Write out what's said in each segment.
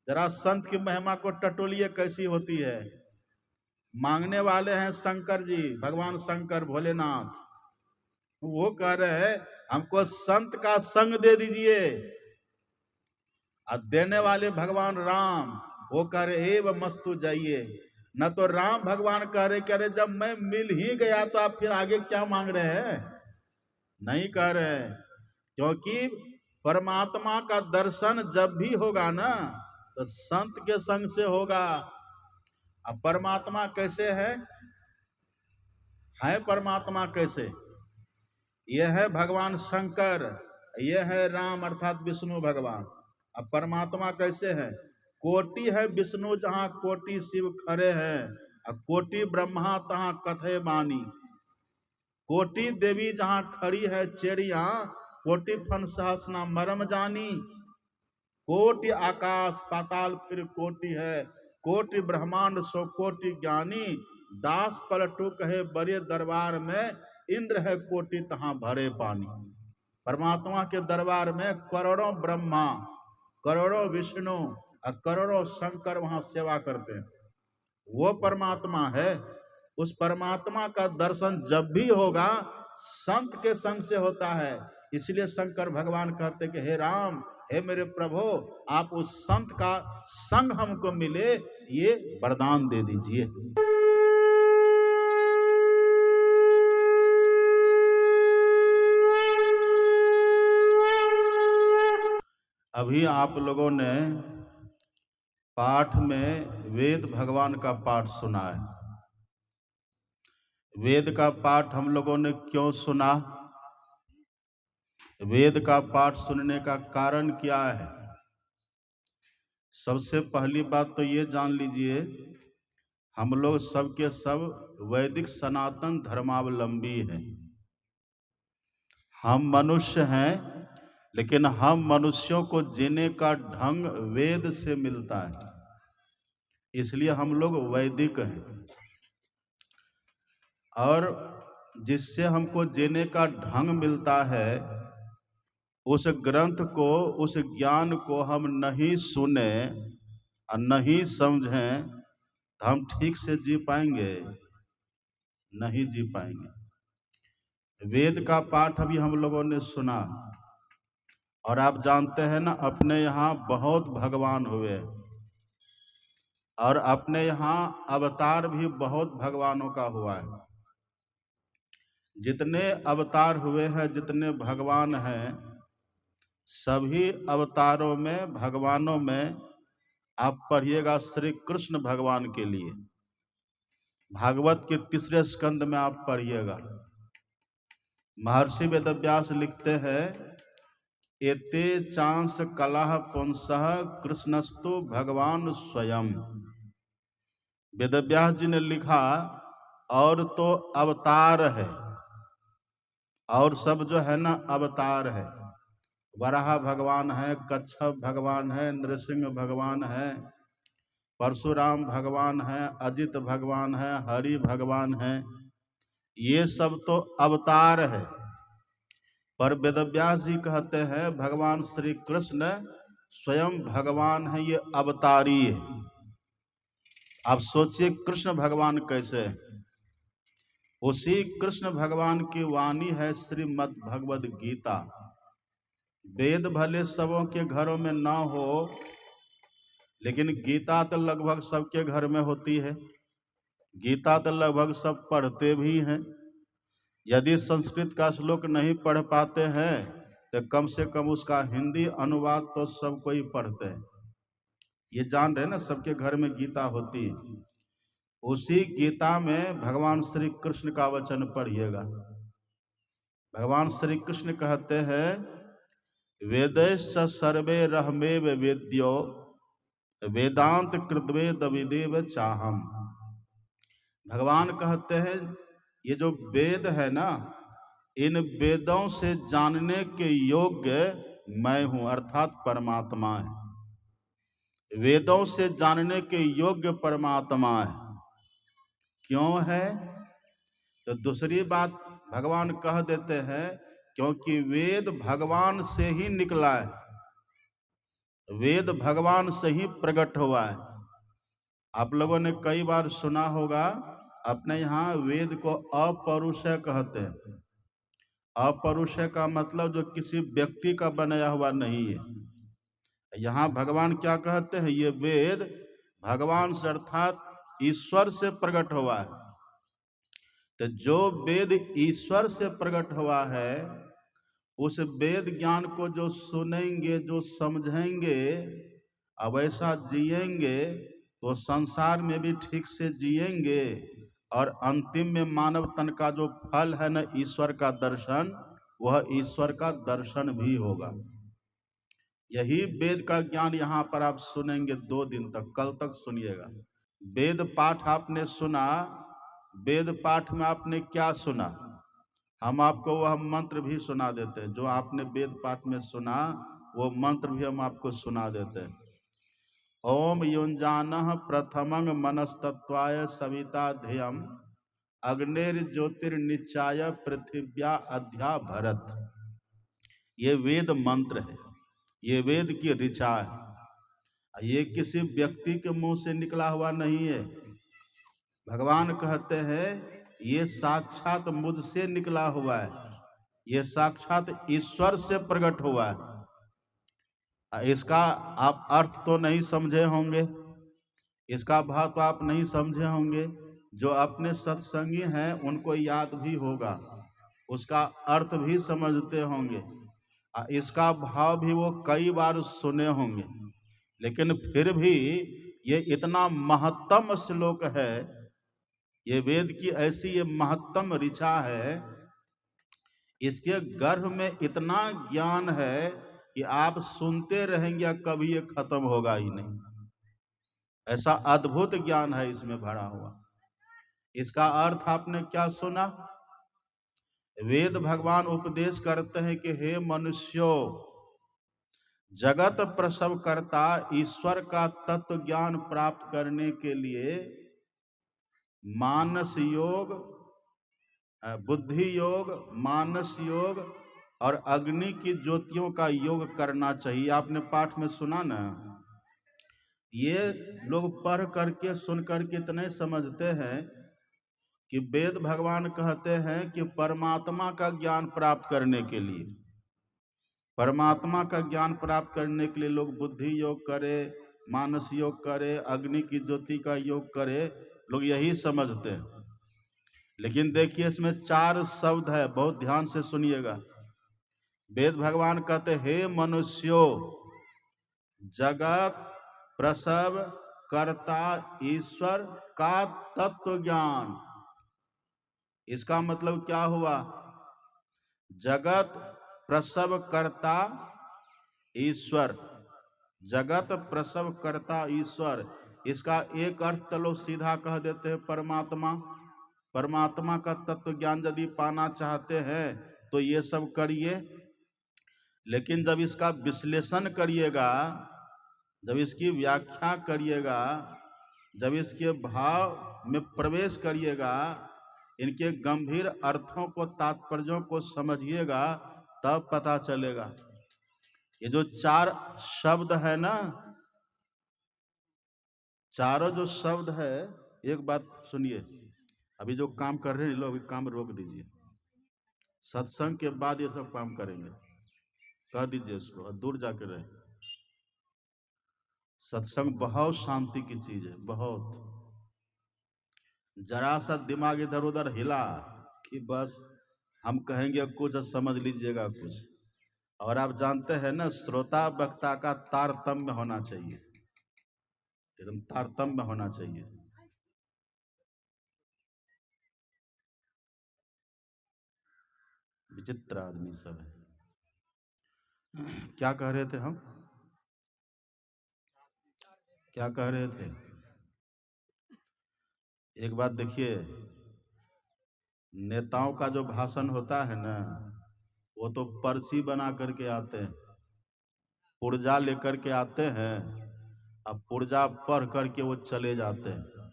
जरा संत की महिमा को टटोलिए कैसी होती है। मांगने वाले हैं शंकर जी, भगवान शंकर भोलेनाथ। वो कह रहे हैं हमको संत का संग दे दीजिए। और देने वाले भगवान राम, वो कह रहे एव मस्तु जाइए। न तो राम भगवान कह रहे जब मैं मिल ही गया तो आप फिर आगे क्या मांग रहे हैं। नहीं कह रहे हैं, क्योंकि परमात्मा का दर्शन जब भी होगा ना तो संत के संग से होगा। अब परमात्मा कैसे है परमात्मा कैसे? यह है भगवान शंकर, यह है राम अर्थात विष्णु भगवान। अब परमात्मा कैसे है? कोटि है विष्णु जहाँ कोटि शिव खड़े हैं, अब कोटि ब्रह्मा तहाँ कथे बानी। कोटि देवी जहाँ खड़ी है चेड़िया, कोटि फन सहस्ना मरम जानी। कोटि आकाश पाताल फिर कोटि है, कोटि ब्रह्मांड सो कोटि ज्ञानी। दास पलटू कहे बड़े दरबार में, इंद्र है कोटि तहाँ भरे पानी। परमात्मा के दरबार में करोड़ों ब्रह्मा, करोड़ों विष्णु और करोड़ों शंकर वहां सेवा करते हैं। वो परमात्मा है। उस परमात्मा का दर्शन जब भी होगा संत के संग से होता है। इसलिए शंकर भगवान कहते कि हे राम, हे मेरे प्रभु, आप उस संत का संग हमको मिले, ये वरदान दे दीजिए। अभी आप लोगों ने पाठ में वेद भगवान का पाठ सुना है। वेद का पाठ हम लोगों ने क्यों सुना? वेद का पाठ सुनने का कारण क्या है? सबसे पहली बात तो ये जान लीजिए, हम लोग सबके सब वैदिक सनातन धर्मावलंबी हैं। हम मनुष्य हैं, लेकिन हम मनुष्यों को जीने का ढंग वेद से मिलता है, इसलिए हम लोग वैदिक हैं। और जिससे हमको जीने का ढंग मिलता है, उस ग्रंथ को, उस ज्ञान को हम नहीं सुने और नहीं समझें तो हम ठीक से जी पाएंगे? नहीं जी पाएंगे। वेद का पाठ अभी हम लोगों ने सुना, और आप जानते हैं ना, अपने यहाँ बहुत भगवान हुए और अपने यहाँ अवतार भी बहुत भगवानों का हुआ है। जितने अवतार हुए हैं, जितने भगवान हैं, सभी अवतारों में, भगवानों में आप पढ़िएगा श्री कृष्ण भगवान के लिए भागवत के 3 स्कंद में आप पढ़िएगा। महर्षि वेदव्यास लिखते हैं, एते चांस कलह पुंसः कृष्णस्तु भगवान स्वयं। वेदव्यास जी ने लिखा, और तो अवतार है, और सब जो है ना अवतार है। वराह भगवान है, कच्छप भगवान है, नृसिंह भगवान है, परशुराम भगवान है, अजित भगवान है, हरि भगवान है। ये सब तो अवतार है। पर वेदव्यास जी कहते हैं भगवान श्री कृष्ण स्वयं भगवान है, ये अवतारी है। आप सोचिए कृष्ण भगवान कैसे है। उसी कृष्ण भगवान की वाणी है श्रीमद् भगवद गीता। वेद भले सबों के घरों में ना हो, लेकिन गीता तो लगभग सबके घर में होती है। गीता तो लगभग सब पढ़ते भी हैं। यदि संस्कृत का श्लोक नहीं पढ़ पाते हैं तो कम से कम उसका हिंदी अनुवाद तो सब कोई पढ़ते हैं। ये जान रहे ना, सबके घर में गीता होती है। उसी गीता में भगवान श्री कृष्ण का वचन पढ़िएगा। भगवान श्री कृष्ण कहते हैं, वेदैश्च सर्वे रहमेव वेद्यो वेदांत कृद्वेद विदेव चाहम। भगवान कहते हैं ये जो वेद है ना, इन वेदों से जानने के योग्य मैं हूं, अर्थात परमात्मा है। वेदों से जानने के योग्य परमात्मा है। क्यों है? तो दूसरी बात भगवान कह देते हैं, क्योंकि वेद भगवान से ही निकला है। वेद भगवान से ही प्रकट हुआ है। आप लोगों ने कई बार सुना होगा, अपने यहाँ वेद को अपौरुषेय कहते हैं। अपौरुषेय का मतलब जो किसी व्यक्ति का बनाया हुआ नहीं है। यहाँ भगवान क्या कहते हैं, ये वेद भगवान से अर्थात ईश्वर से प्रकट हुआ है। तो जो वेद ईश्वर से प्रकट हुआ है, उस वेद ज्ञान को जो सुनेंगे, जो समझेंगे, अब ऐसा जिएंगे तो संसार में भी ठीक से जिएंगे, और अंतिम में मानव तन का जो फल है न ईश्वर का दर्शन, वह ईश्वर का दर्शन भी होगा। यही वेद का ज्ञान यहाँ पर आप सुनेंगे 2 दिन तक, कल तक सुनिएगा। वेद पाठ आपने सुना, वेद पाठ में आपने क्या सुना, हम आपको वह मंत्र भी सुना देते हैं। जो आपने वेद पाठ में सुना वो मंत्र भी हम आपको सुना देते हैं। ओम युंजानः प्रथमं मनस्तत्वाय सविता ध्येयम् अग्निर्ज्योतिर्निचाय पृथिव्या अध्या भरत। ये वेद मंत्र है, ये वेद की ऋचा है। ये किसी व्यक्ति के मुंह से निकला हुआ नहीं है। भगवान कहते हैं ये साक्षात मुझसे निकला हुआ है, ये साक्षात ईश्वर से प्रकट हुआ है। इसका आप अर्थ तो नहीं समझे होंगे, इसका भाव तो आप नहीं समझे होंगे। जो अपने सत्संगी हैं उनको याद भी होगा, उसका अर्थ भी समझते होंगे, इसका भाव भी वो कई बार सुने होंगे। लेकिन फिर भी ये इतना महत्तम श्लोक है, ये वेद की ऐसी ये महत्तम ऋचा है, इसके गर्भ में इतना ज्ञान है कि आप सुनते रहेंगे, कभी ये खत्म होगा ही नहीं। ऐसा अद्भुत ज्ञान है इसमें भरा हुआ। इसका अर्थ आपने क्या सुना? वेद भगवान उपदेश करते हैं कि हे मनुष्यों, जगत प्रसव करता ईश्वर का तत्व ज्ञान प्राप्त करने के लिए मानस योग, बुद्धि योग, मानस योग और अग्नि की ज्योतियों का योग करना चाहिए। आपने पाठ में सुना ना, ये लोग पढ़ करके सुन करके इतने समझते हैं कि वेद भगवान कहते हैं कि परमात्मा का ज्ञान प्राप्त करने के लिए, परमात्मा का ज्ञान प्राप्त करने के लिए लोग बुद्धि योग करे, मानस योग करे, अग्नि की ज्योति का योग करे, लोग यही समझते हैं। लेकिन देखिए इसमें 4 शब्द है, बहुत ध्यान से सुनिएगा। वेद भगवान कहते हे मनुष्यों, जगत प्रसव करता ईश्वर का तत्व ज्ञान। इसका मतलब क्या हुआ? जगत प्रसव करता ईश्वर, जगत प्रसव करता ईश्वर, इसका एक अर्थ चलो सीधा कह देते हैं परमात्मा। परमात्मा का तत्व ज्ञान यदि पाना चाहते हैं तो ये सब करिए। लेकिन जब इसका विश्लेषण करिएगा, जब इसकी व्याख्या करिएगा, जब इसके भाव में प्रवेश करिएगा, इनके गंभीर अर्थों को, तात्पर्यों को समझिएगा, तब पता चलेगा। ये जो 4 शब्द है ना, चारों जो शब्द है, एक बात सुनिए, अभी जो काम कर रहे हैं लोग, अभी काम रोक दीजिए, सत्संग के बाद ये सब काम करेंगे, कह दीजिए उसको, और दूर जाके रहे। सत्संग बहुत शांति की चीज है, बहुत। जरा सा दिमाग इधर उधर हिला कि बस हम कहेंगे कुछ, समझ लीजिएगा कुछ। और आप जानते हैं ना, श्रोता वक्ता का तारतम्य होना चाहिए, एकदम तारतम्य होना चाहिए। विचित्र आदमी सब है। क्या कह रहे थे हम, क्या कह रहे थे? एक बात देखिए, नेताओं का जो भाषण होता है ना, वो तो पर्ची बना करके आते हैं, पुर्जा लेकर के आते हैं, अब पुर्जा पढ़ करके वो चले जाते हैं,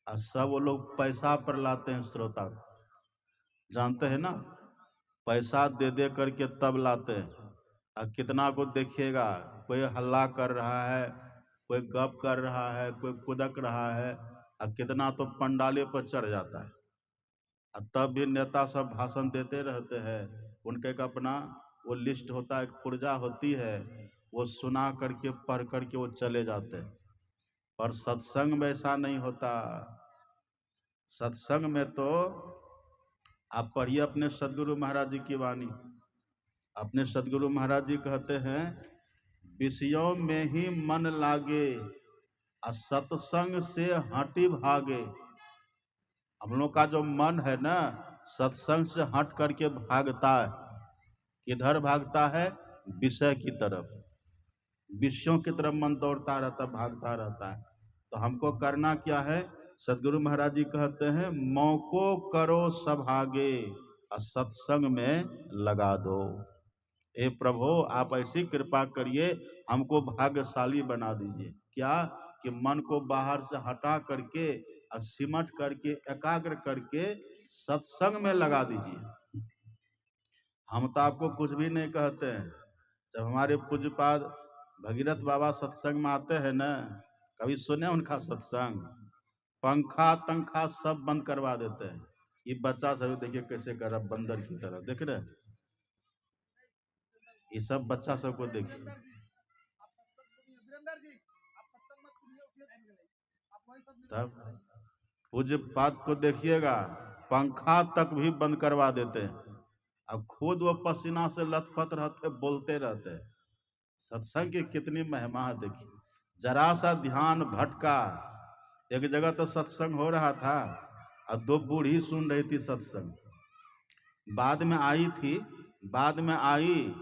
और सब वो लोग पैसा पर लाते हैं श्रोता, जानते हैं ना, पैसा दे दे करके तब लाते हैं। और कितना को देखिएगा, कोई हल्ला कर रहा है, कोई गप कर रहा है, कोई कुदक रहा है, और कितना तो पंडाले पर चढ़ जाता है। और तब भी नेता सब भाषण देते रहते हैं। उनके एक अपना वो लिस्ट होता है, एक पुर्जा होती है, वो सुना करके पढ़ करके वो चले जाते हैं। पर सत्संग में ऐसा नहीं होता। सत्संग में तो आप पढ़िए अपने सदगुरु महाराज जी की वाणी। अपने सदगुरु महाराज जी कहते हैं, विषयों में ही मन लागे, और सत्संग से हटी भागे। हम लोग का जो मन है ना, सत्संग से हट करके भागता है। किधर भागता है? विषय की तरफ, विषयों की तरफ मन दौड़ता रहता, भागता रहता है। तो हमको करना क्या है? सदगुरु महाराज जी कहते हैं, मौको करो सभागे, और सत्संग में लगा दो। ए प्रभु, आप ऐसी कृपा करिए, हमको भाग्यशाली बना दीजिए। क्या? कि मन को बाहर से हटा करके और सिमट करके एकाग्र करके सत्संग में लगा दीजिए। हम तो आपको कुछ भी नहीं कहते हैं। जब हमारे पूज्यपाद भगीरथ बाबा सत्संग में आते हैं ना, कभी सुने उनका सत्संग? पंखा तंखा सब बंद करवा देते हैं। ये बच्चा सब देखिए कैसे कर रहा, बंदर की तरह, देख रहे हैं? ये सब बच्चा सबको देखिए। तब पूज्यपाद को देखिएगा, पंखा तक भी बंद करवा देते हैं। अब खुद वो पसीना से लथपथ रहते, बोलते रहते हैं। सत्संग की कितनी महिमा है देखिए। जरा सा ध्यान भटका। एक जगह तो सत्संग हो रहा था और दो बूढ़ी सुन रही थी सत्संग। बाद में आई थी, बाद में आई,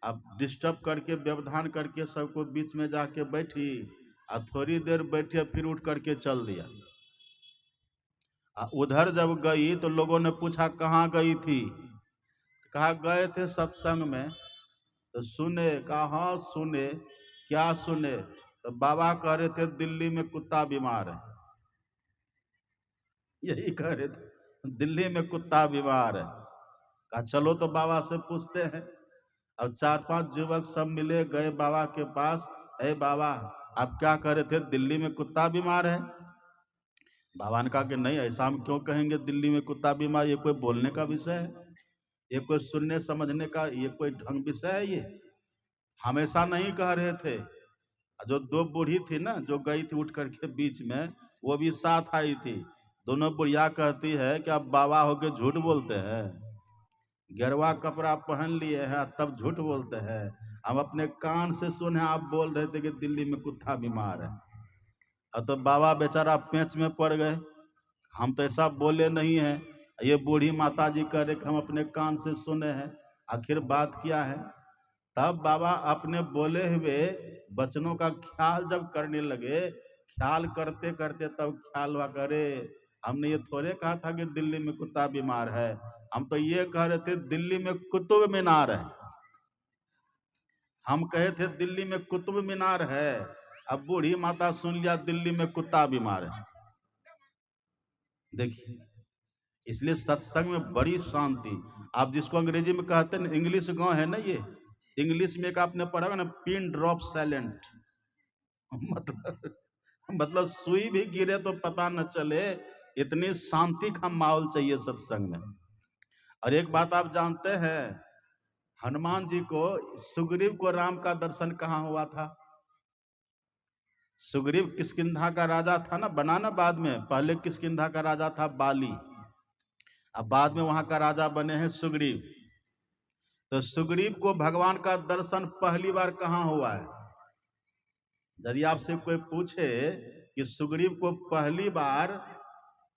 अब डिस्टर्ब करके व्यवधान करके सबको बीच में जाके बैठी, और थोड़ी देर बैठे फिर उठ करके चल दिया। उधर जब गई तो लोगों ने पूछा कहाँ गई थी? कहा गए थे सत्संग में। तो सुने? कहा हाँ सुने। क्या सुने? तो बाबा कह रहे थे दिल्ली में कुत्ता बीमार है। यही कह रहे थे, दिल्ली में कुत्ता बीमार है। कहा चलो तो बाबा से पूछते हैं। अब 4-5 युवक सब मिले, गए बाबा के पास। ए बाबा, आप क्या कह रहे थे? दिल्ली में कुत्ता बीमार है। बाबा ने कहा कि नहीं, ऐसा हम क्यों कहेंगे दिल्ली में कुत्ता बीमार? ये कोई बोलने का विषय है? ये कोई सुनने समझने का ये कोई ढंग विषय है? ये हमेशा नहीं कह रहे थे। जो दो बूढ़ी थी ना, जो गई थी उठ करके बीच में, वो भी साथ आई थी। दोनों बुढ़िया कहती है कि आप बाबा होके झूठ बोलते हैं, गेरुआ कपड़ा पहन लिए हैं तब झूठ बोलते हैं। हम अपने कान से सुने आप बोल रहे थे कि दिल्ली में कुत्ता बीमार है। अब तो बाबा बेचारा पेंच में पड़ गए, हम तो ऐसा बोले नहीं हैं। ये बूढ़ी माता जी कह रहे कि हम अपने कान से सुने हैं। आखिर बात क्या है? तब बाबा अपने बोले हुए वचनों का ख्याल जब करने लगे, ख्याल करते करते तब ख्याल हुआ, करे हमने ये थोड़े कहा था कि दिल्ली में कुत्ता बीमार है, हम तो ये कह रहे थे दिल्ली में कुतुब मीनार है। हम कहे थे दिल्ली में कुतुब मीनार है, अब बूढ़ी माता सुन लिया दिल्ली में कुत्ता बीमार है। देखिए, इसलिए सत्संग में बड़ी शांति। आप जिसको अंग्रेजी में कहते हैं इंग्लिश गांव है ना, ये इंग्लिश में एक आपने पढ़ा होगा ना, पिन ड्रॉप साइलेंट। मतलब सुई भी गिरे तो पता न चले, इतनी शांति का माहौल चाहिए सत्संग में। और एक बात आप जानते हैं, हनुमान जी को, सुग्रीव को राम का दर्शन कहाँ हुआ था? सुग्रीव किष्किंधा का राजा था ना, बना ना बाद में। पहले किष्किंधा का राजा था बाली, अब बाद में वहां का राजा बने हैं सुग्रीव। तो सुग्रीव को भगवान का दर्शन पहली बार कहाँ हुआ है? यदि आपसे कोई पूछे कि सुग्रीव को पहली बार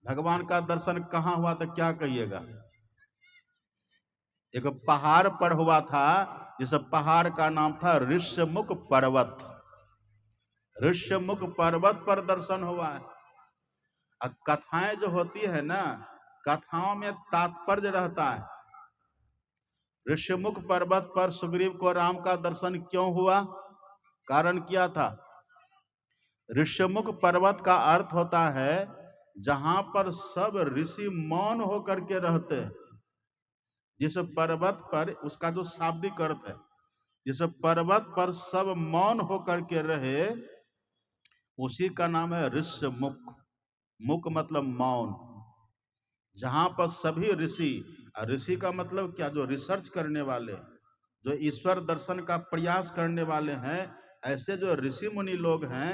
भगवान का दर्शन कहाँ हुआ तो क्या कहिएगा? एक पहाड़ पर हुआ था, जिस पहाड़ का नाम था ऋष्यमुख पर्वत। ऋष्यमुख पर्वत पर दर्शन हुआ है। अब कथाएं जो होती है ना, कथाओं में तात्पर्य रहता है। ऋष्यमुख पर्वत पर सुग्रीव को राम का दर्शन क्यों हुआ? कारण क्या था? ऋष्यमुख पर्वत का अर्थ होता है जहां पर सब ऋषि मौन होकर के रहते हैं। जिस पर्वत पर, उसका जो शाब्दिक अर्थ है, जिस पर्वत पर सब मौन होकर के रहे, उसी का नाम है ऋष्य मुख। मुख मतलब मौन। जहां पर सभी ऋषि, ऋषि का मतलब क्या, जो रिसर्च करने वाले, जो ईश्वर दर्शन का प्रयास करने वाले हैं, ऐसे जो ऋषि मुनि लोग हैं,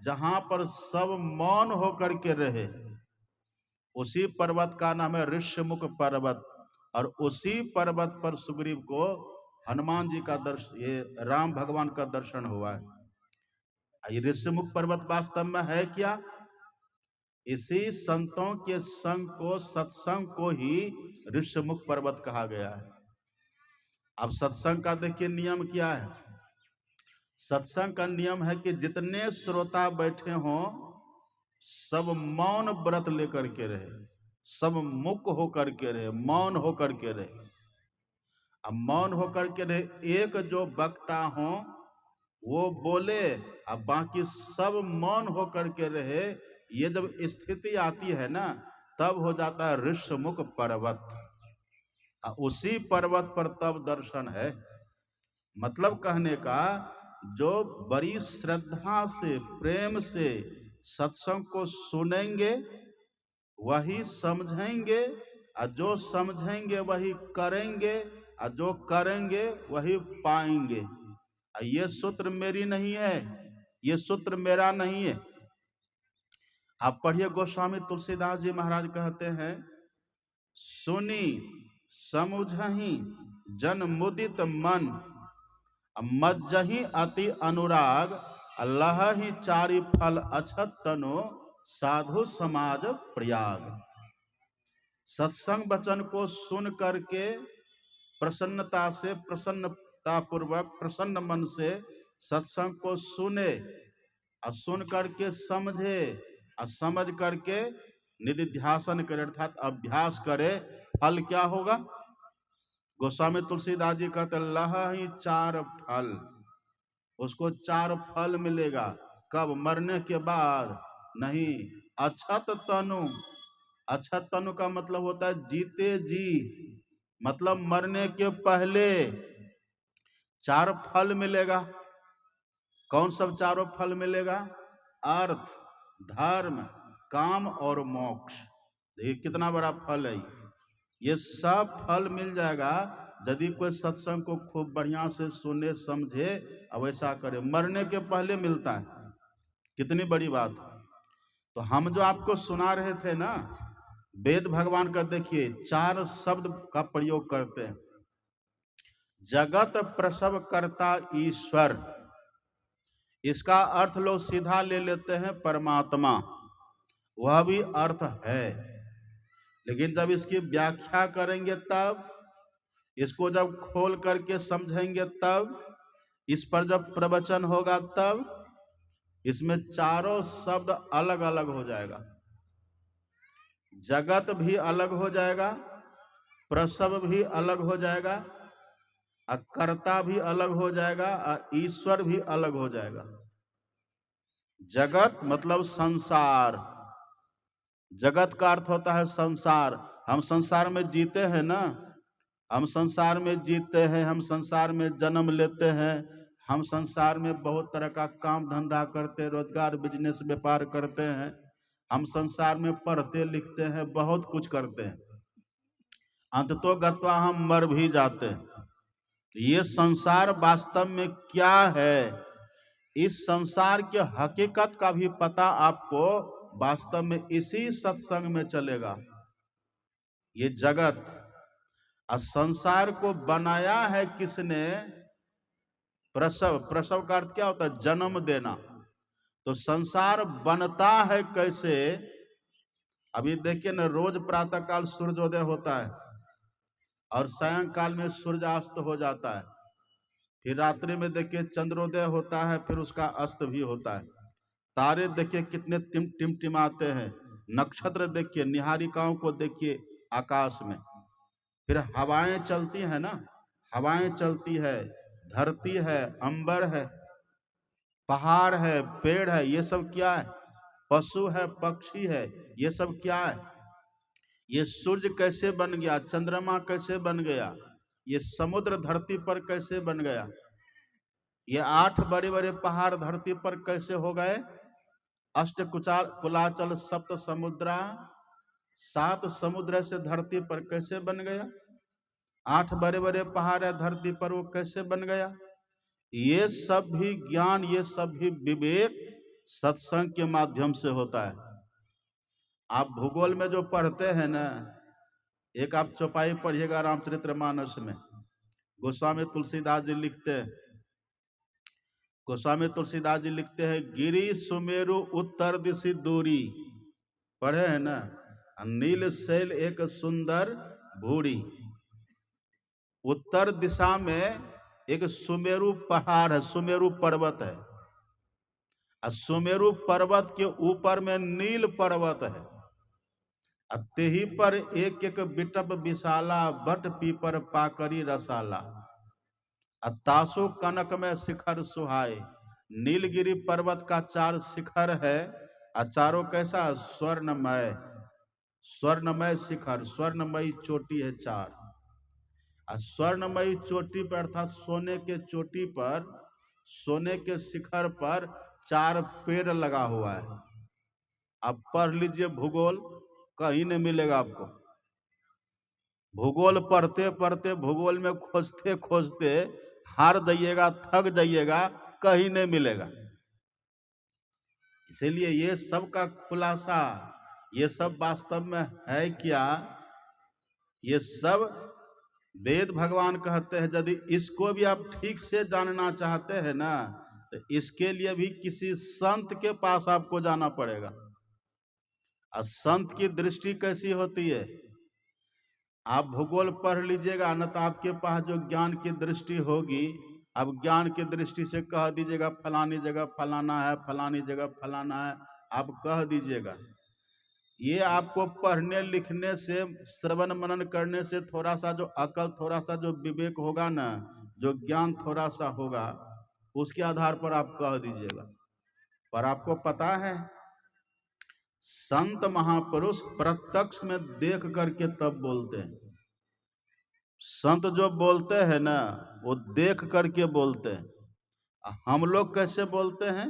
जहां पर सब मौन होकर के रहे, उसी पर्वत का नाम है ऋष्यमुख पर्वत। और उसी पर्वत पर सुग्रीव को हनुमान जी का दर्शन, ये राम भगवान का दर्शन हुआ है। ये ऋष्यमुख पर्वत वास्तव में है क्या? इसी संतों के संग को, सत्संग को ही ऋष्यमुख पर्वत कहा गया है। अब सत्संग का देखिए नियम क्या है। सत्संग का नियम है कि जितने श्रोता बैठे हों, सब मौन व्रत लेकर के रहे, सब मुक होकर के रहे, मौन होकर के रहे। अब मौन होकर के रहे, एक जो वक्ता हो वो बोले, अब बाकी सब मौन होकर के रहे। ये जब स्थिति आती है ना, तब हो जाता है ऋष्यमुख पर्वत। उसी पर्वत पर तब दर्शन है। मतलब कहने का, जो बड़ी श्रद्धा से, प्रेम से सत्संग को सुनेंगे वही समझेंगे, और जो समझेंगे वही करेंगे, और जो करेंगे वही पाएंगे। ये सूत्र मेरी नहीं है, ये सूत्र मेरा नहीं है। आप पढ़िए, गोस्वामी तुलसीदास जी महाराज कहते हैं, सुनी समुझहि जन मुदित मन, मज्जहि अति अनुराग, लहहि चारि फल अछत तनु, साधु समाज प्रयाग। सत्संग वचन को सुन करके प्रसन्नता से, प्रसन्नता पूर्वक, प्रसन्न मन से सत्संग को सुने, और सुन करके समझे, और समझ करके निधिध्यासन करे, अर्थात अभ्यास करे। फल क्या होगा? गोस्वामी तुलसीदास जी कहते, लहहि चार फल, उसको चार फल मिलेगा। कब? मरने के बाद नहीं। अछत तनु, अछत तनु का मतलब होता है जीते जी, मतलब मरने के पहले चार फल मिलेगा। कौन सब चारों फल मिलेगा? अर्थ, धर्म, काम और मोक्ष। देखिए कितना बड़ा फल है। ये सब फल मिल जाएगा यदि कोई सत्संग को खूब बढ़िया से सुने, समझे, अब ऐसा करे। मरने के पहले मिलता है, कितनी बड़ी बात। तो हम जो आपको सुना रहे थे ना, वेद भगवान का देखिए चार शब्द का प्रयोग करते हैं। जगत प्रसव करता ईश्वर, इसका अर्थ लोग सीधा ले लेते हैं परमात्मा, वह भी अर्थ है, लेकिन जब इसकी व्याख्या करेंगे तब, इसको जब खोल करके समझेंगे तब, इस पर जब प्रवचन होगा तब, इसमें चारों शब्द अलग अलग हो जाएगा। जगत भी अलग हो जाएगा, प्रसव भी अलग हो जाएगा, कर्ता भी अलग हो जाएगा, और ईश्वर भी अलग हो जाएगा। जगत मतलब संसार, जगत का अर्थ होता है संसार। हम संसार में जीते हैं ना, हम संसार में जीते हैं, हम संसार में जन्म लेते हैं, हम संसार में बहुत तरह का काम धंधा करते, रोजगार, बिजनेस, व्यापार करते हैं, हम संसार में पढ़ते लिखते हैं, बहुत कुछ करते हैं। अंततोगत्वा हम मर भी जाते हैं। ये संसार वास्तव में क्या है, इस संसार के हकीकत का भी पता आपको वास्तव में इसी सत्संग में चलेगा। ये जगत, संसार को बनाया है किसने? प्रसव, प्रसव का अर्थ क्या होता है? जन्म देना। तो संसार बनता है कैसे? अभी देखिए ना, रोज प्रातः काल सूर्योदय होता है और सायंकाल में सूर्यास्त हो जाता है, फिर रात्रि में देखिए चंद्रोदय होता है, फिर उसका अस्त भी होता है। तारे देखिए कितने टिमटिमाते हैं, नक्षत्र देखिए, निहारिकाओं को देखिए आकाश में। फिर हवाएं चलती है ना, हवाएं चलती है, धरती है, अंबर है, पहाड़ है, पेड़ है, ये सब क्या है? पशु है, पक्षी है, ये सब क्या है? ये सूर्य कैसे बन गया, चंद्रमा कैसे बन गया, ये समुद्र धरती पर कैसे बन गया, ये 8 बड़े बड़े पहाड़ धरती पर कैसे हो गए? अष्ट कुलाचल सप्त समुद्रा, 7 समुद्र से धरती पर कैसे बन गया? 8 बड़े बड़े पहाड़ है धरती पर, वो कैसे बन गया? ये सब भी ज्ञान, ये सब भी विवेक सत्संग के माध्यम से होता है। आप भूगोल में जो पढ़ते हैं ना, एक आप चौपाई पढ़िएगा रामचरितमानस में, गोस्वामी तुलसीदास जी लिखते हैं, गोस्वामी तुलसीदास जी लिखते हैं, गिरी सुमेरु उत्तर दिशि दूरी, पढ़े हैं ना, नील शैल एक सुंदर भूरी। उत्तर दिशा में एक सुमेरु पहाड़ है, सुमेरु पर्वत है, और सुमेरु पर्वत के ऊपर में नील पर्वत है, तेही पर एक एक बिटप विशाला, बट पीपर पाकरी रसाला, तासो कनक में शिखर सुहाए। नीलगिरी पर्वत का 4 शिखर है, चारों कैसा? स्वर्णमय, स्वर्णमय शिखर, स्वर्णमयी चोटी है 4। स्वर्णमयी चोटी पर अर्थात सोने के चोटी पर, सोने के शिखर पर 4 पेड़ लगा हुआ है। आप पढ़ लीजिए भूगोल, कहीं नहीं मिलेगा आपको। भूगोल पढ़ते पढ़ते, भूगोल में खोजते खोजते हार जाइएगा, थक जाइएगा, कहीं नहीं मिलेगा। इसीलिए ये सब का खुलासा, ये सब वास्तव में है क्या? ये सब वेद भगवान कहते हैं, यदि इसको भी आप ठीक से जानना चाहते हैं ना, तो इसके लिए भी किसी संत के पास आपको जाना पड़ेगा। और संत की दृष्टि कैसी होती है? आप भूगोल पढ़ लीजिएगा न, तो आपके पास जो ज्ञान की दृष्टि होगी, अब ज्ञान की दृष्टि से कह दीजिएगा फलानी जगह फलाना है, फलानी जगह फलाना है, आप कह दीजिएगा। ये आपको पढ़ने लिखने से, श्रवण मनन करने से थोड़ा सा जो अकल, थोड़ा सा जो विवेक होगा ना, जो ज्ञान थोड़ा सा होगा, उसके आधार पर आप कह दीजिएगा। पर आपको पता है, संत महापुरुष प्रत्यक्ष में देख करके तब बोलते हैं। संत जो बोलते हैं ना, वो देख करके बोलते हैं। हम लोग कैसे बोलते हैं?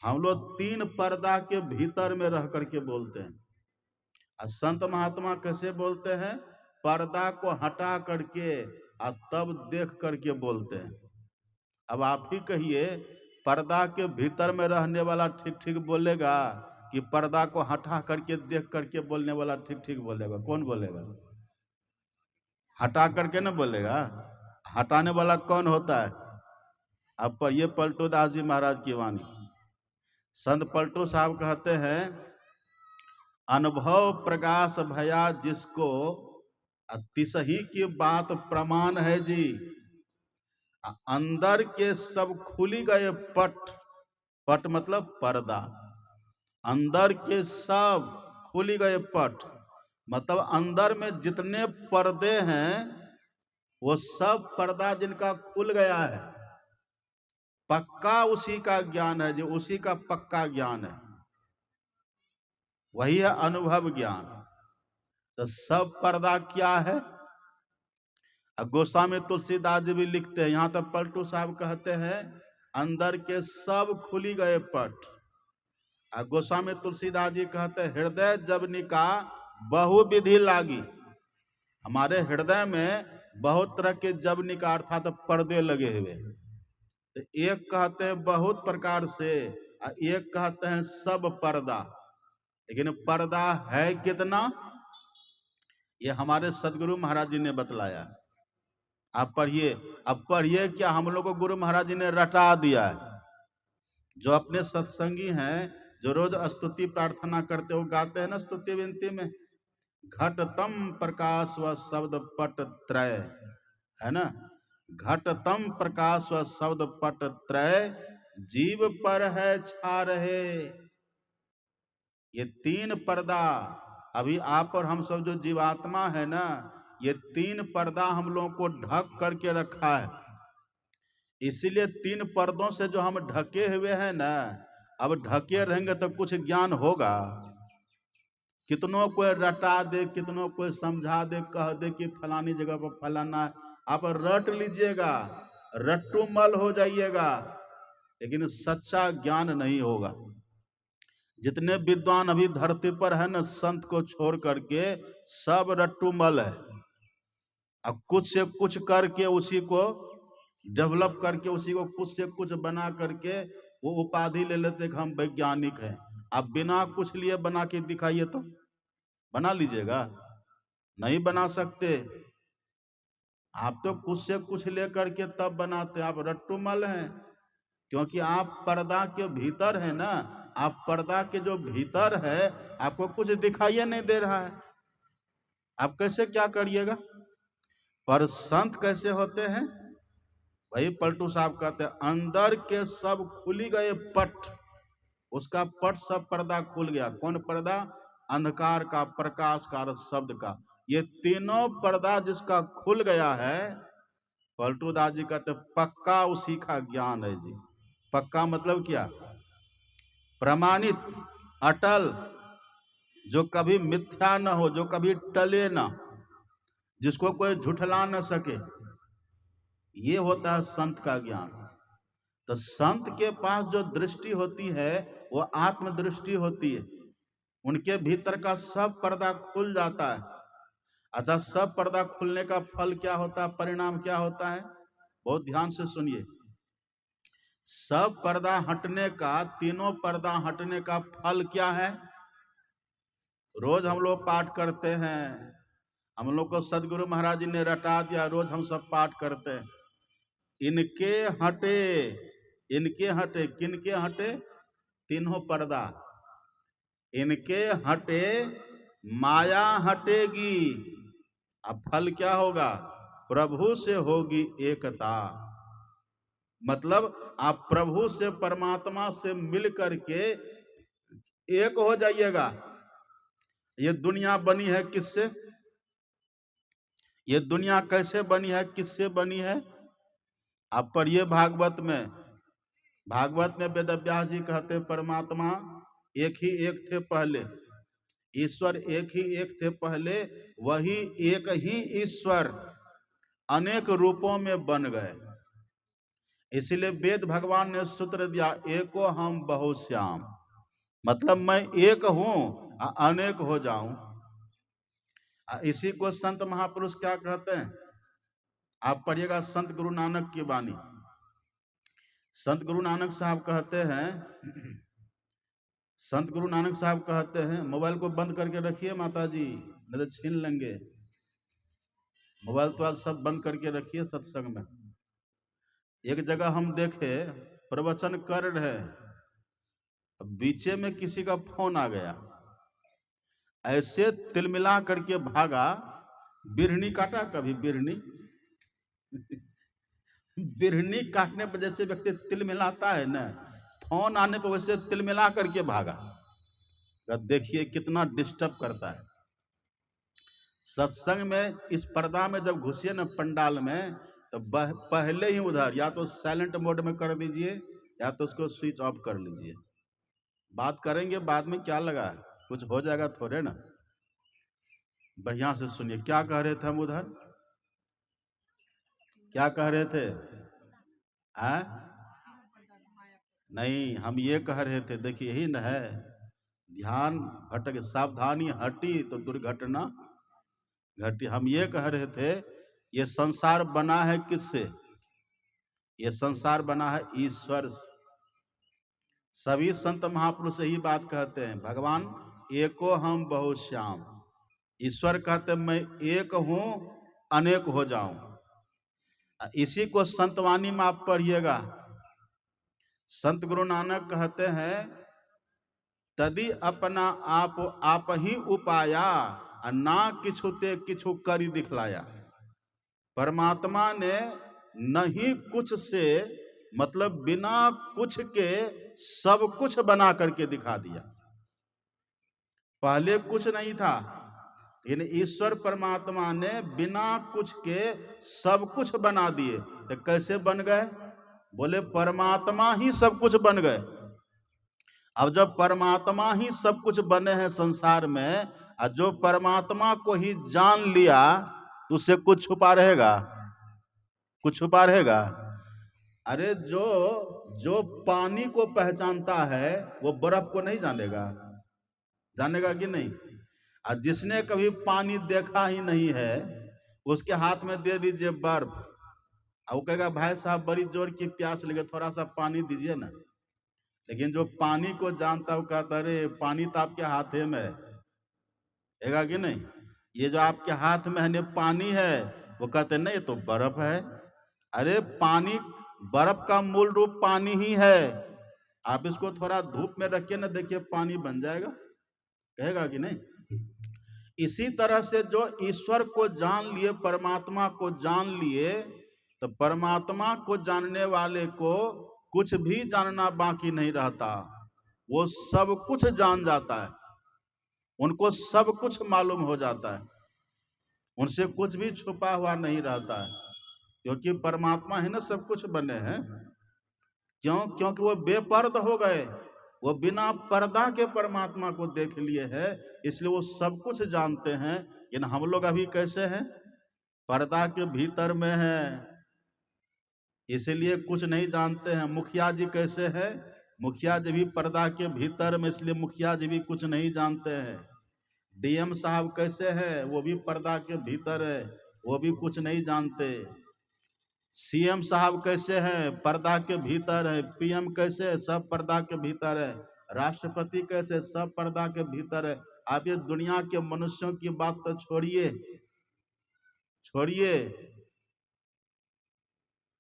हम लोग 3 पर्दा के भीतर में रह करके बोलते हैं। और संत महात्मा कैसे बोलते हैं? पर्दा को हटा करके और तब देख करके बोलते हैं। अब आप ही कहिए, पर्दा के भीतर में रहने वाला ठीक ठीक बोलेगा कि पर्दा को हटा करके देख करके बोलने वाला ठीक ठीक बोलेगा? कौन बोलेगा? हटा करके ना बोलेगा। हटाने वाला कौन होता है? अब पढ़िए पलटू दास जी महाराज की वाणी। संत पलटू साहब कहते हैं, अनुभव प्रकाश भया जिसको, तिसही की बात प्रमाण है जी। अंदर के सब खुली गए पट, पट मतलब पर्दा, अंदर के सब खुली गए पट मतलब अंदर में जितने पर्दे हैं, वो सब पर्दा जिनका खुल गया है, पक्का उसी का ज्ञान है, जो उसी का पक्का ज्ञान है, वही है अनुभव ज्ञान। तो सब पर्दा क्या है? अब गोस्वामी तुलसीदास जी भी लिखते हैं, यहाँ तक पलटू साहब कहते हैं, अंदर के सब खुली गए पट। गोस्वामी तुलसीदास जी कहते हैं, हृदय जवनिका बहुविधि लागी। हमारे हृदय में बहुत तरह के जवनिका अर्थात पर्दे लगे हुए। तो एक कहते हैं बहुत प्रकार से, एक कहते हैं सब पर्दा। लेकिन पर्दा है कितना, ये हमारे सदगुरु महाराज जी ने बतलाया। आप पढ़िए, अब पढ़िए क्या हम लोग को गुरु महाराज जी ने रटा दिया है। जो अपने सत्संगी हैं, जो रोज स्तुति प्रार्थना करते हो, गाते हैं ना स्तुति विनती में, घटतम प्रकाश व शब्द पट त्रय, है ना, घटतम प्रकाश व शब्द पट त्रय, जीव पर है छा रहे। ये 3 पर्दा, अभी आप और हम सब जो जीवात्मा है ना, ये 3 पर्दा हम लोगों को ढक करके रखा है। इसीलिए 3 पर्दों से जो हम ढके हुए हैं ना, अब ढके रहेंगे तो कुछ ज्ञान होगा। कितनों को रटा दे, कितनों को समझा दे, कह दे कि फलानी जगह पर फलाना, आप रट लीजिएगा, रट्टूमल हो जाइएगा, लेकिन सच्चा ज्ञान नहीं होगा। जितने विद्वान अभी धरती पर है न, संत को छोड़ करके सब रट्टूमल है। अब कुछ से कुछ करके उसी को डेवलप करके उसी को कुछ से कुछ बना करके वो उपाधि ले लेते कि हम वैज्ञानिक हैं। आप बिना कुछ लिए बना के दिखाइए तो बना लीजिएगा, नहीं बना सकते। आप तो कुछ से कुछ लेकर के तब बनाते, आप रट्टूमल हैं, क्योंकि आप पर्दा के भीतर है ना। आप पर्दा के जो भीतर है आपको कुछ दिखाई नहीं दे रहा है, आप कैसे क्या करिएगा। पर संत कैसे होते हैं, वही पलटू साहब कहते हैं, अंदर के सब खुली गए पट, उसका पट सब पर्दा खुल गया। कौन पर्दा? अंधकार का, प्रकाश का और शब्द का। ये तीनों पर्दा जिसका खुल गया है, पलटू दास जी कहते पक्का उसी का ज्ञान है जी। पक्का मतलब क्या? प्रमाणित, अटल, जो कभी मिथ्या न हो, जो कभी टले ना, जिसको कोई झुठला न सके, ये होता है संत का ज्ञान। तो संत के पास जो दृष्टि होती है वो आत्मदृष्टि होती है, उनके भीतर का सब पर्दा खुल जाता है। अच्छा, सब पर्दा खुलने का फल क्या होता है, परिणाम क्या होता है? बहुत ध्यान से सुनिए। सब पर्दा हटने का, तीनों पर्दा हटने का फल क्या है? रोज हम लोग पाठ करते हैं, हम लोग को सदगुरु महाराज जी ने रटा दिया, रोज हम सब पाठ करते हैं। इनके हटे, इनके हटे, किनके हटे? तीनों पर्दा। इनके हटे माया हटेगी। अब फल क्या होगा? प्रभु से होगी एकता। मतलब आप प्रभु से, परमात्मा से मिल करके एक हो जाइएगा। ये दुनिया बनी है किससे? ये दुनिया कैसे बनी है, किससे बनी है? आप पढ़िए भागवत में। भागवत में वेदव्यास जी कहते परमात्मा एक ही एक थे पहले, ईश्वर एक ही एक थे पहले, वही एक ही ईश्वर अनेक रूपों में बन गए। इसलिए वेद भगवान ने सूत्र दिया, एको हम बहुश्याम, मतलब मैं एक हूं अनेक हो जाऊं। इसी को संत महापुरुष क्या कहते हैं? आप पढ़िएगा संत गुरु नानक की वाणी। संत गुरु नानक साहब कहते हैं, संत गुरु नानक साहब कहते हैं, मोबाइल को बंद करके रखिए माता जी, नहीं तो छीन लेंगे। मोबाइल तो आज सब बंद करके रखिए सत्संग में। एक जगह हम देखे प्रवचन कर रहे, बीचे में किसी का फोन आ गया, ऐसे तिलमिला करके भागा। बिरहनी काटा कभी? बिरहनी बिरहनी काटने पर जैसे व्यक्ति तिलमिलाता है ना, फोन आने पर वैसे तिलमिला करके भागा। देखिए कितना डिस्टर्ब करता है। सत्संग में इस पर्दा में जब घुसिए ना पंडाल में, तो पहले ही उधर या तो साइलेंट मोड में कर दीजिए या तो उसको स्विच ऑफ कर लीजिए। बात करेंगे बाद में, क्या लगा कुछ हो जाएगा थोड़े ना। बढ़िया से सुनिए, क्या कह रहे थे हम उधर, क्या कह रहे थे? नहीं, हम ये कह रहे थे, देखिए यही न है, ध्यान भटक, सावधानी हटी तो दुर्घटना घटी। हम ये कह रहे थे, ये संसार बना है किससे? ये संसार बना है ईश्वर से। सभी संत महापुरुष यही बात कहते हैं, भगवान एको हम बहुश्याम। ईश्वर कहते मैं एक हूं अनेक हो जाऊं। इसी को संतवाणी में आप पढ़िएगा। संत गुरु नानक कहते हैं, तदी अपना आप ही उपाया, ना किछु ते किछु करी दिखलाया। परमात्मा ने नहीं कुछ से, मतलब बिना कुछ के सब कुछ बना करके दिखा दिया। पहले कुछ नहीं था, लेकिन ईश्वर परमात्मा ने बिना कुछ के सब कुछ बना दिए। तो कैसे बन गए? बोले परमात्मा ही सब कुछ बन गए। अब जब परमात्मा ही सब कुछ बने हैं संसार में, और जो परमात्मा को ही जान लिया तो उससे कुछ छुपा रहेगा? कुछ छुपा रहेगा? अरे जो जो पानी को पहचानता है वो बर्फ को नहीं जानेगा, जानेगा कि नहीं? और जिसने कभी पानी देखा ही नहीं है उसके हाथ में दे दीजिए बर्फ, और वो कहेगा भाई साहब बड़ी जोर की प्यास लगे, थोड़ा सा पानी दीजिए ना। लेकिन जो पानी को जानता, वो कहता अरे पानी तो आपके हाथ में है कि नहीं? ये जो आपके हाथ में है पानी है, वो कहते नहीं तो बर्फ है। अरे पानी, बर्फ का मूल रूप पानी ही है। आप इसको थोड़ा धूप में रखिए ना, देखिए पानी बन जाएगा, कहेगा कि नहीं? इसी तरह से जो ईश्वर को जान लिए, परमात्मा को जान लिए, तो परमात्मा को जानने वाले को कुछ भी जानना बाकी नहीं रहता। वो सब कुछ जान जाता है, उनको सब कुछ मालूम हो जाता है, उनसे कुछ भी छुपा हुआ नहीं रहता है, क्योंकि परमात्मा ही ना सब कुछ बने हैं। क्यों? क्योंकि वो बेपर्द हो गए, वो बिना पर्दा के परमात्मा को देख लिए है, इसलिए वो सब कुछ जानते हैं। लेकिन हम लोग अभी कैसे हैं? पर्दा के भीतर में हैं, इसलिए कुछ नहीं जानते हैं। मुखिया जी कैसे हैं? मुखिया जी भी पर्दा के भीतर में, इसलिए मुखिया जी भी कुछ नहीं जानते हैं। डीएम साहब कैसे हैं? वो भी पर्दा के भीतर है, वो भी कुछ नहीं जानते। सीएम साहब कैसे हैं? पर्दा के भीतर है। पीएम कैसे है? सब पर्दा के भीतर है। राष्ट्रपति कैसे? सब पर्दा के भीतर है। आप ये दुनिया के मनुष्यों की बात तो छोड़िए छोड़िए,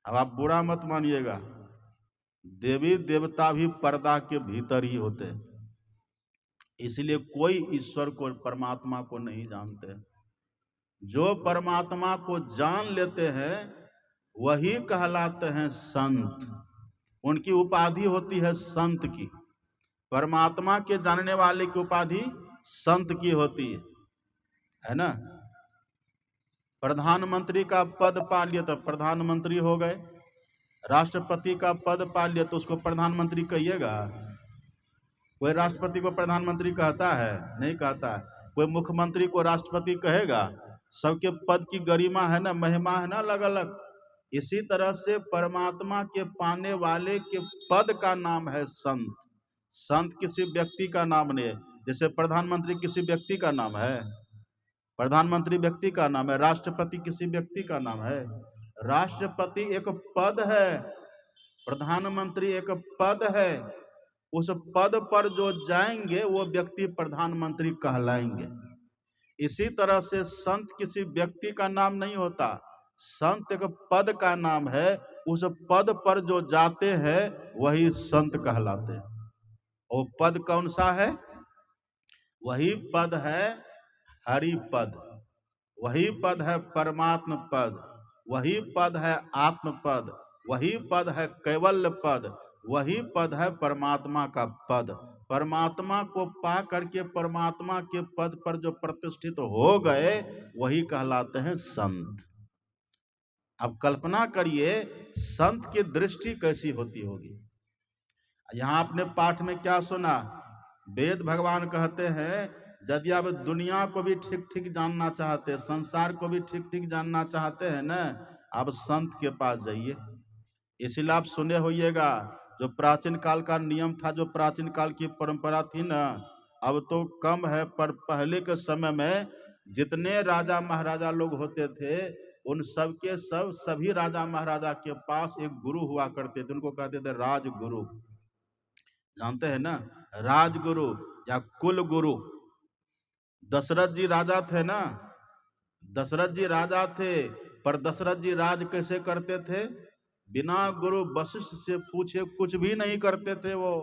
अब आप बुरा मत मानिएगा, देवी देवता भी पर्दा के भीतर ही होते हैं। इसलिए कोई ईश्वर को, परमात्मा को नहीं जानते। जो परमात्मा को जान लेते हैं वही कहलाते हैं संत। उनकी उपाधि होती है संत की। परमात्मा के जानने वाले की उपाधि संत की होती है ना? प्रधानमंत्री का पद पा लिया तो प्रधानमंत्री हो गए, राष्ट्रपति का पद पा लिया तो उसको प्रधानमंत्री कहिएगा? कोई राष्ट्रपति को प्रधानमंत्री कहता है? नहीं कहता। कोई मुख्यमंत्री को राष्ट्रपति कहेगा? सबके पद की गरिमा है ना, महिमा है ना, अलग अलग। इसी तरह से परमात्मा के पाने वाले के पद का नाम है संत। संत किसी व्यक्ति का नाम नहीं है। जैसे प्रधानमंत्री किसी व्यक्ति का नाम है, प्रधानमंत्री व्यक्ति का नाम है, राष्ट्रपति किसी व्यक्ति का नाम है। राष्ट्रपति एक पद है, प्रधानमंत्री एक पद है। उस पद पर जो जाएंगे वो व्यक्ति प्रधानमंत्री कहलाएंगे। इसी तरह से संत किसी व्यक्ति का नाम नहीं होता, संत एक पद का नाम है। उस पद पर जो जाते हैं वही संत कहलाते हैं। वो पद कौन सा है? वही पद है हरि पद, वही पद है परमात्म पद, वही पद है आत्म पद, वही पद है कैवल्य पद, वही पद है परमात्मा का पद। परमात्मा को पा करके परमात्मा के पद पर जो प्रतिष्ठित हो गए वही कहलाते हैं संत। अब कल्पना करिए संत की दृष्टि कैसी होती होगी। यहाँ आपने पाठ में क्या सुना? वेद भगवान कहते हैं यदि आप दुनिया को भी ठीक ठीक जानना चाहते, संसार को भी ठीक ठीक जानना चाहते हैं ना, आप संत के पास जाइए। इसीलिए आप सुने होइएगा, जो प्राचीन काल का नियम था, जो प्राचीन काल की परंपरा थी ना, अब तो कम है, पर पहले के समय में जितने राजा महाराजा लोग होते थे उन सब के सब, सभी राजा महाराजा के पास एक गुरु हुआ करते थे, उनको कहते थे राजगुरु। जानते हैं ना, राजगुरु या कुल गुरु। दशरथ जी राजा थे ना, दशरथ जी राजा थे, पर दशरथ जी राज कैसे करते थे? बिना गुरु वशिष्ठ से पूछे कुछ भी नहीं करते थे वो।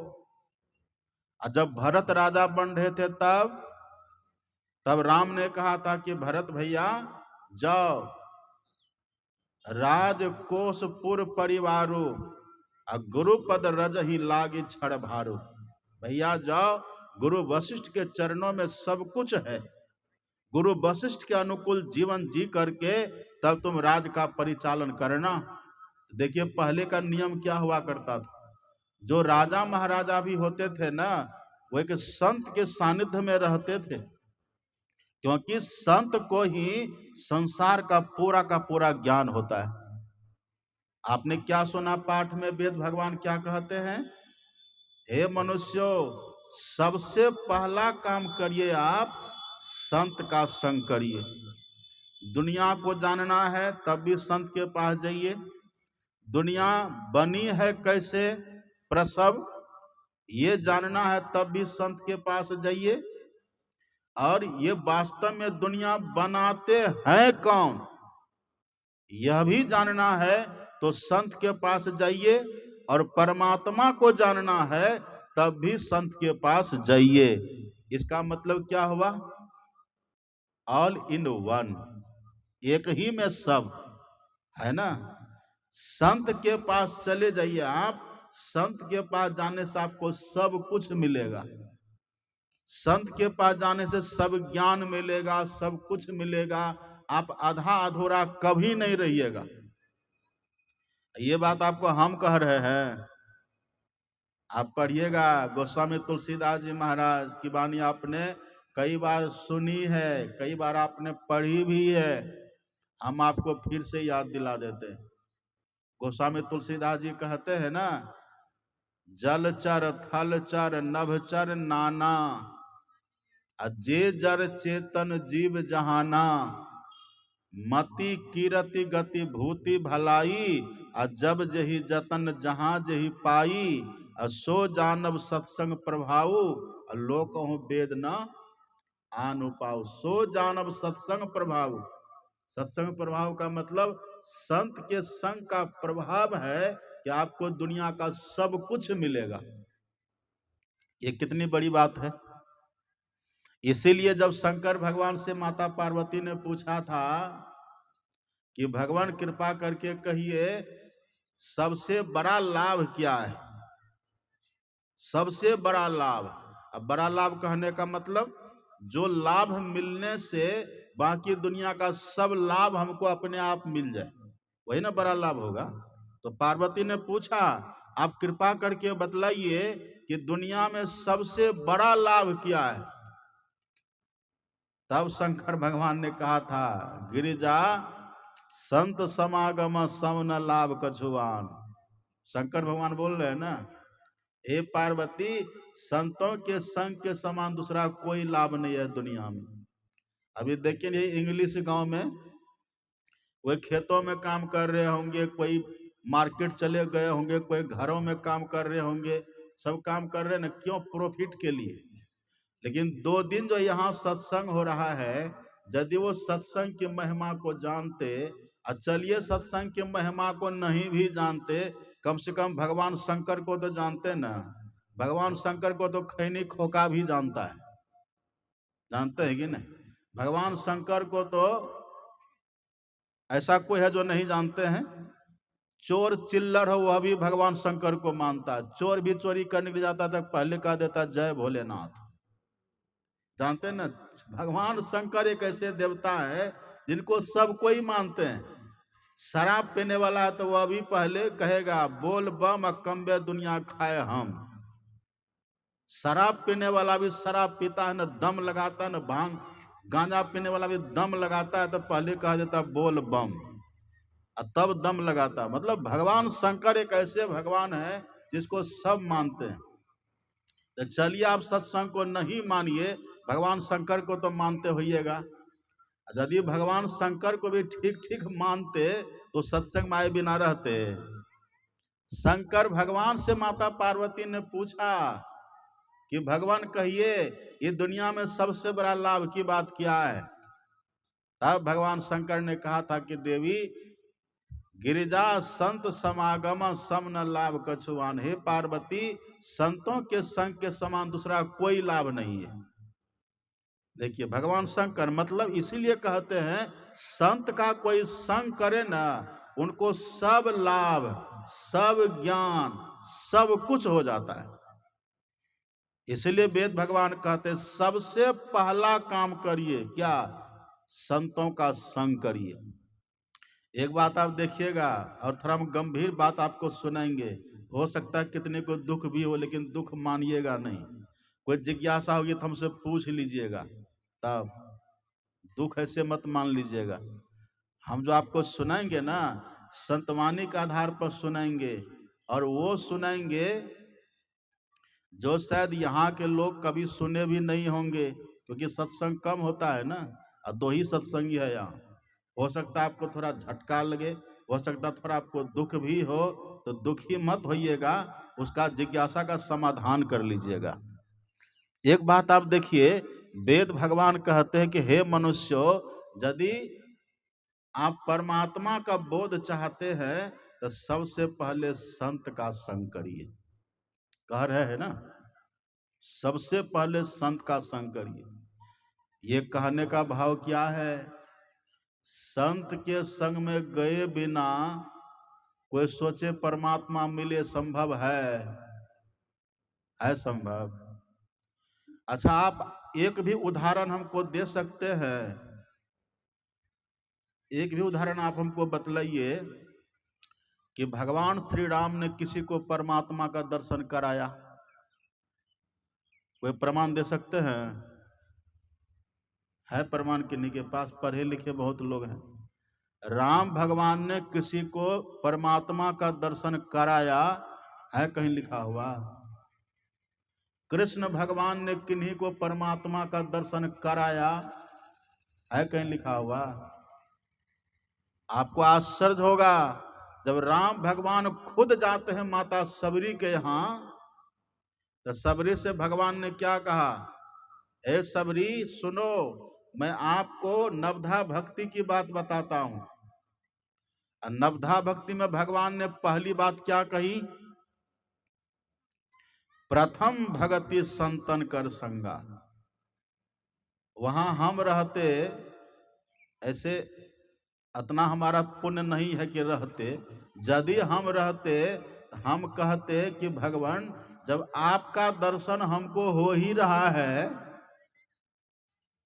और जब भरत राजा बन रहे थे तब राम ने कहा था कि भरत भैया जाओ, राजकोषपुर परिवारो आ गुरुपद रज ही लागे छड़ भारो। भैया जाओ, गुरु वशिष्ठ के चरणों में सब कुछ है, गुरु वशिष्ठ के अनुकूल जीवन जी करके तब तुम राज का परिचालन करना। देखिए पहले का नियम क्या हुआ करता था, जो राजा महाराजा भी होते थे ना, वो एक संत के सानिध्य में रहते थे, क्योंकि संत को ही संसार का पूरा ज्ञान होता है। आपने क्या सुना पाठ में? वेद भगवान क्या कहते हैं? हे मनुष्यों, सबसे पहला काम करिए आप संत का संग करिए। दुनिया को जानना है तब भी संत के पास जाइए। दुनिया बनी है कैसे, प्रसव, ये जानना है तब भी संत के पास जाइए। और ये वास्तव में दुनिया बनाते हैं कौन, यह भी जानना है तो संत के पास जाइए। और परमात्मा को जानना है तब भी संत के पास जाइए। इसका मतलब क्या हुआ? ऑल इन वन, एक ही में सब है ना। संत के पास चले जाइए आप, संत के पास जाने से आपको सब कुछ मिलेगा। संत के पास जाने से सब ज्ञान मिलेगा, सब कुछ मिलेगा। आप आधा अधूरा कभी नहीं रहिएगा। ये बात आपको हम कह रहे हैं। आप पढ़िएगा, गोस्वामी तुलसीदास जी महाराज की वाणी आपने कई बार सुनी है, कई बार आपने पढ़ी भी है। हम आपको फिर से याद दिला देते हैं। गोस्वामी तुलसीदास जी कहते हैं ना, जलचर थलचर नभचर नाना, जे जर चेतन जीव जहाना, मति कीरति गति भूति भलाई, जब जही जतन जहां जही पाई, सो जानब सत्संग प्रभाव, लोक वेद न आन उपाव। सो जानब सत्संग प्रभाव, सत्संग प्रभाव का मतलब संत के संग का प्रभाव है कि आपको दुनिया का सब कुछ मिलेगा। ये कितनी बड़ी बात है। इसीलिए जब शंकर भगवान से माता पार्वती ने पूछा था कि भगवान कृपा करके कहिए सबसे बड़ा लाभ क्या है, सबसे बड़ा लाभ। अब बड़ा लाभ कहने का मतलब जो लाभ मिलने से बाकी दुनिया का सब लाभ हमको अपने आप मिल जाए, वही ना बड़ा लाभ होगा। तो पार्वती ने पूछा आप कृपा करके बतलाइए कि दुनिया में सबसे बड़ा लाभ क्या है। तब शंकर भगवान ने कहा था, गिरिजा संत समागम सम न लाभ कछुआन। शंकर भगवान बोल रहे हैं ना, हे पार्वती, संतों के संग के समान दूसरा कोई लाभ नहीं है दुनिया में। अभी देखिए इंग्लिश गांव में कोई खेतों में काम कर रहे होंगे, कोई मार्केट चले गए होंगे, कोई घरों में काम कर रहे होंगे, सब काम कर रहे हैं ना, क्यों? प्रॉफिट के लिए। लेकिन 2 दिन जो यहाँ सत्संग हो रहा है, यदि वो सत्संग की महिमा को जानते, चलिए सत्संग की महिमा को नहीं भी जानते, कम से कम भगवान शंकर को तो जानते ना। भगवान शंकर को तो खैनी खोका भी जानता है, जानते हैं कि नहीं? भगवान शंकर को तो ऐसा कोई है जो नहीं जानते हैं? चोर चिल्लर हो वह भी भगवान शंकर को मानता है। चोर भी चोरी करने के लिए जाता था, पहले कह देता जय भोलेनाथ। जानते हैं ना, भगवान शंकर एक ऐसे देवता है जिनको सब कोई मानते हैं। शराब पीने वाला है तो वह भी पहले कहेगा बोल बम अकम्बे दुनिया खाए हम। शराब पीने वाला भी शराब पीता है, न दम लगाता है, न भांग गांजा पीने वाला भी दम लगाता है तो पहले कहा जाता बोल बम, तब दम लगाता। मतलब भगवान शंकर एक ऐसे भगवान है जिसको सब मानते हैं। तो चलिए आप सत्संग को नहीं मानिए, भगवान शंकर को तो मानते होइएगा। यदि भगवान शंकर को भी ठीक ठीक मानते तो सत्संग में आए बिना रहते। शंकर भगवान से माता पार्वती ने पूछा कि भगवान कहिए ये दुनिया में सबसे बड़ा लाभ की बात क्या है। तब भगवान शंकर ने कहा था कि देवी, गिरिजा संत समागम सम न लाभ कछुआन। हे पार्वती, संतों के संग के समान दूसरा कोई लाभ नहीं है। देखिए भगवान शंकर मतलब इसीलिए कहते हैं संत का कोई संग करे ना, उनको सब लाभ, सब ज्ञान, सब कुछ हो जाता है। इसलिए वेद भगवान कहते सबसे पहला काम करिए क्या? संतों का संग करिए। एक बात आप देखिएगा, और थोड़ा हम गंभीर बात आपको सुनाएंगे। हो सकता है कितने को दुख भी हो, लेकिन दुख मानिएगा नहीं। कोई जिज्ञासा होगी तो हमसे पूछ लीजिएगा, तब दुख ऐसे मत मान लीजिएगा। हम जो आपको सुनाएंगे ना, संतवाणी के आधार पर सुनाएंगे, और वो सुनाएंगे जो शायद यहाँ के लोग कभी सुने भी नहीं होंगे, क्योंकि सत्संग कम होता है ना, और 2 ही सत्संगी है यहाँ। हो सकता है आपको थोड़ा झटका लगे, हो सकता है थोड़ा आपको दुख भी हो, तो दुखी मत होइएगा, उसका जिज्ञासा का समाधान कर लीजिएगा। एक बात आप देखिए, वेद भगवान कहते हैं कि हे मनुष्यों, यदि आप परमात्मा का बोध चाहते हैं तो सबसे पहले संत का संग करिए। कह रहे हैं ना, सबसे पहले संत का संग करिए। ये कहने का भाव क्या है? संत के संग में गए बिना कोई सोचे परमात्मा मिले संभव है संभव? अच्छा, आप एक भी उदाहरण हमको दे सकते हैं? एक भी उदाहरण आप हमको बतलाइए कि भगवान श्री राम ने किसी को परमात्मा का दर्शन कराया। कोई प्रमाण दे सकते हैं? है प्रमाण किन्हीं के पास? पढ़े लिखे बहुत लोग हैं। राम भगवान ने किसी को परमात्मा का दर्शन कराया है कहीं लिखा हुआ? कृष्ण भगवान ने किन्हीं को परमात्मा का दर्शन कराया है कहीं लिखा हुआ? आपको आश्चर्य होगा, जब राम भगवान खुद जाते हैं माता सबरी के यहाँ, तो सबरी से भगवान ने क्या कहा? हे सबरी सुनो, मैं आपको नवधा भक्ति की बात बताता हूं। नवधा भक्ति में भगवान ने पहली बात क्या कही? प्रथम भगति संतन कर संगा। वहां हम रहते, ऐसे इतना हमारा पुण्य नहीं है कि रहते, यदि हम रहते हम कहते कि भगवान जब आपका दर्शन हमको हो ही रहा है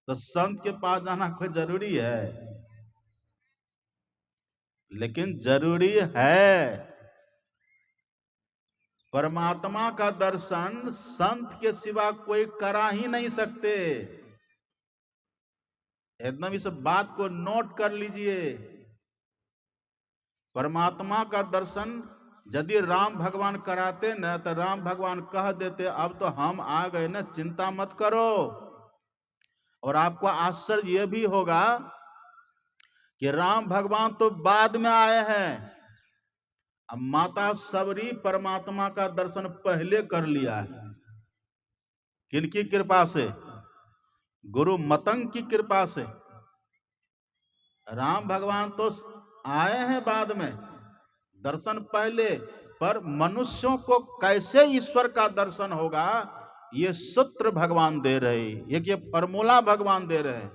तो संत के पास जाना कोई जरूरी है? लेकिन जरूरी है। परमात्मा का दर्शन संत के सिवा कोई करा ही नहीं सकते। एकदम इस बात को नोट कर लीजिए। परमात्मा का दर्शन यदि राम भगवान कराते न, तो राम भगवान कह देते अब तो हम आ गए ना, चिंता मत करो। और आपको आश्चर्य यह भी होगा कि राम भगवान तो बाद में आए हैं, अब माता सबरी परमात्मा का दर्शन पहले कर लिया है। किनकी कृपा से? गुरु मतंग की कृपा से। राम भगवान तो आए हैं बाद में, दर्शन पहले। पर मनुष्यों को कैसे ईश्वर का दर्शन होगा, ये सूत्र भगवान दे रहे, ये फॉर्मूला भगवान दे रहे हैं।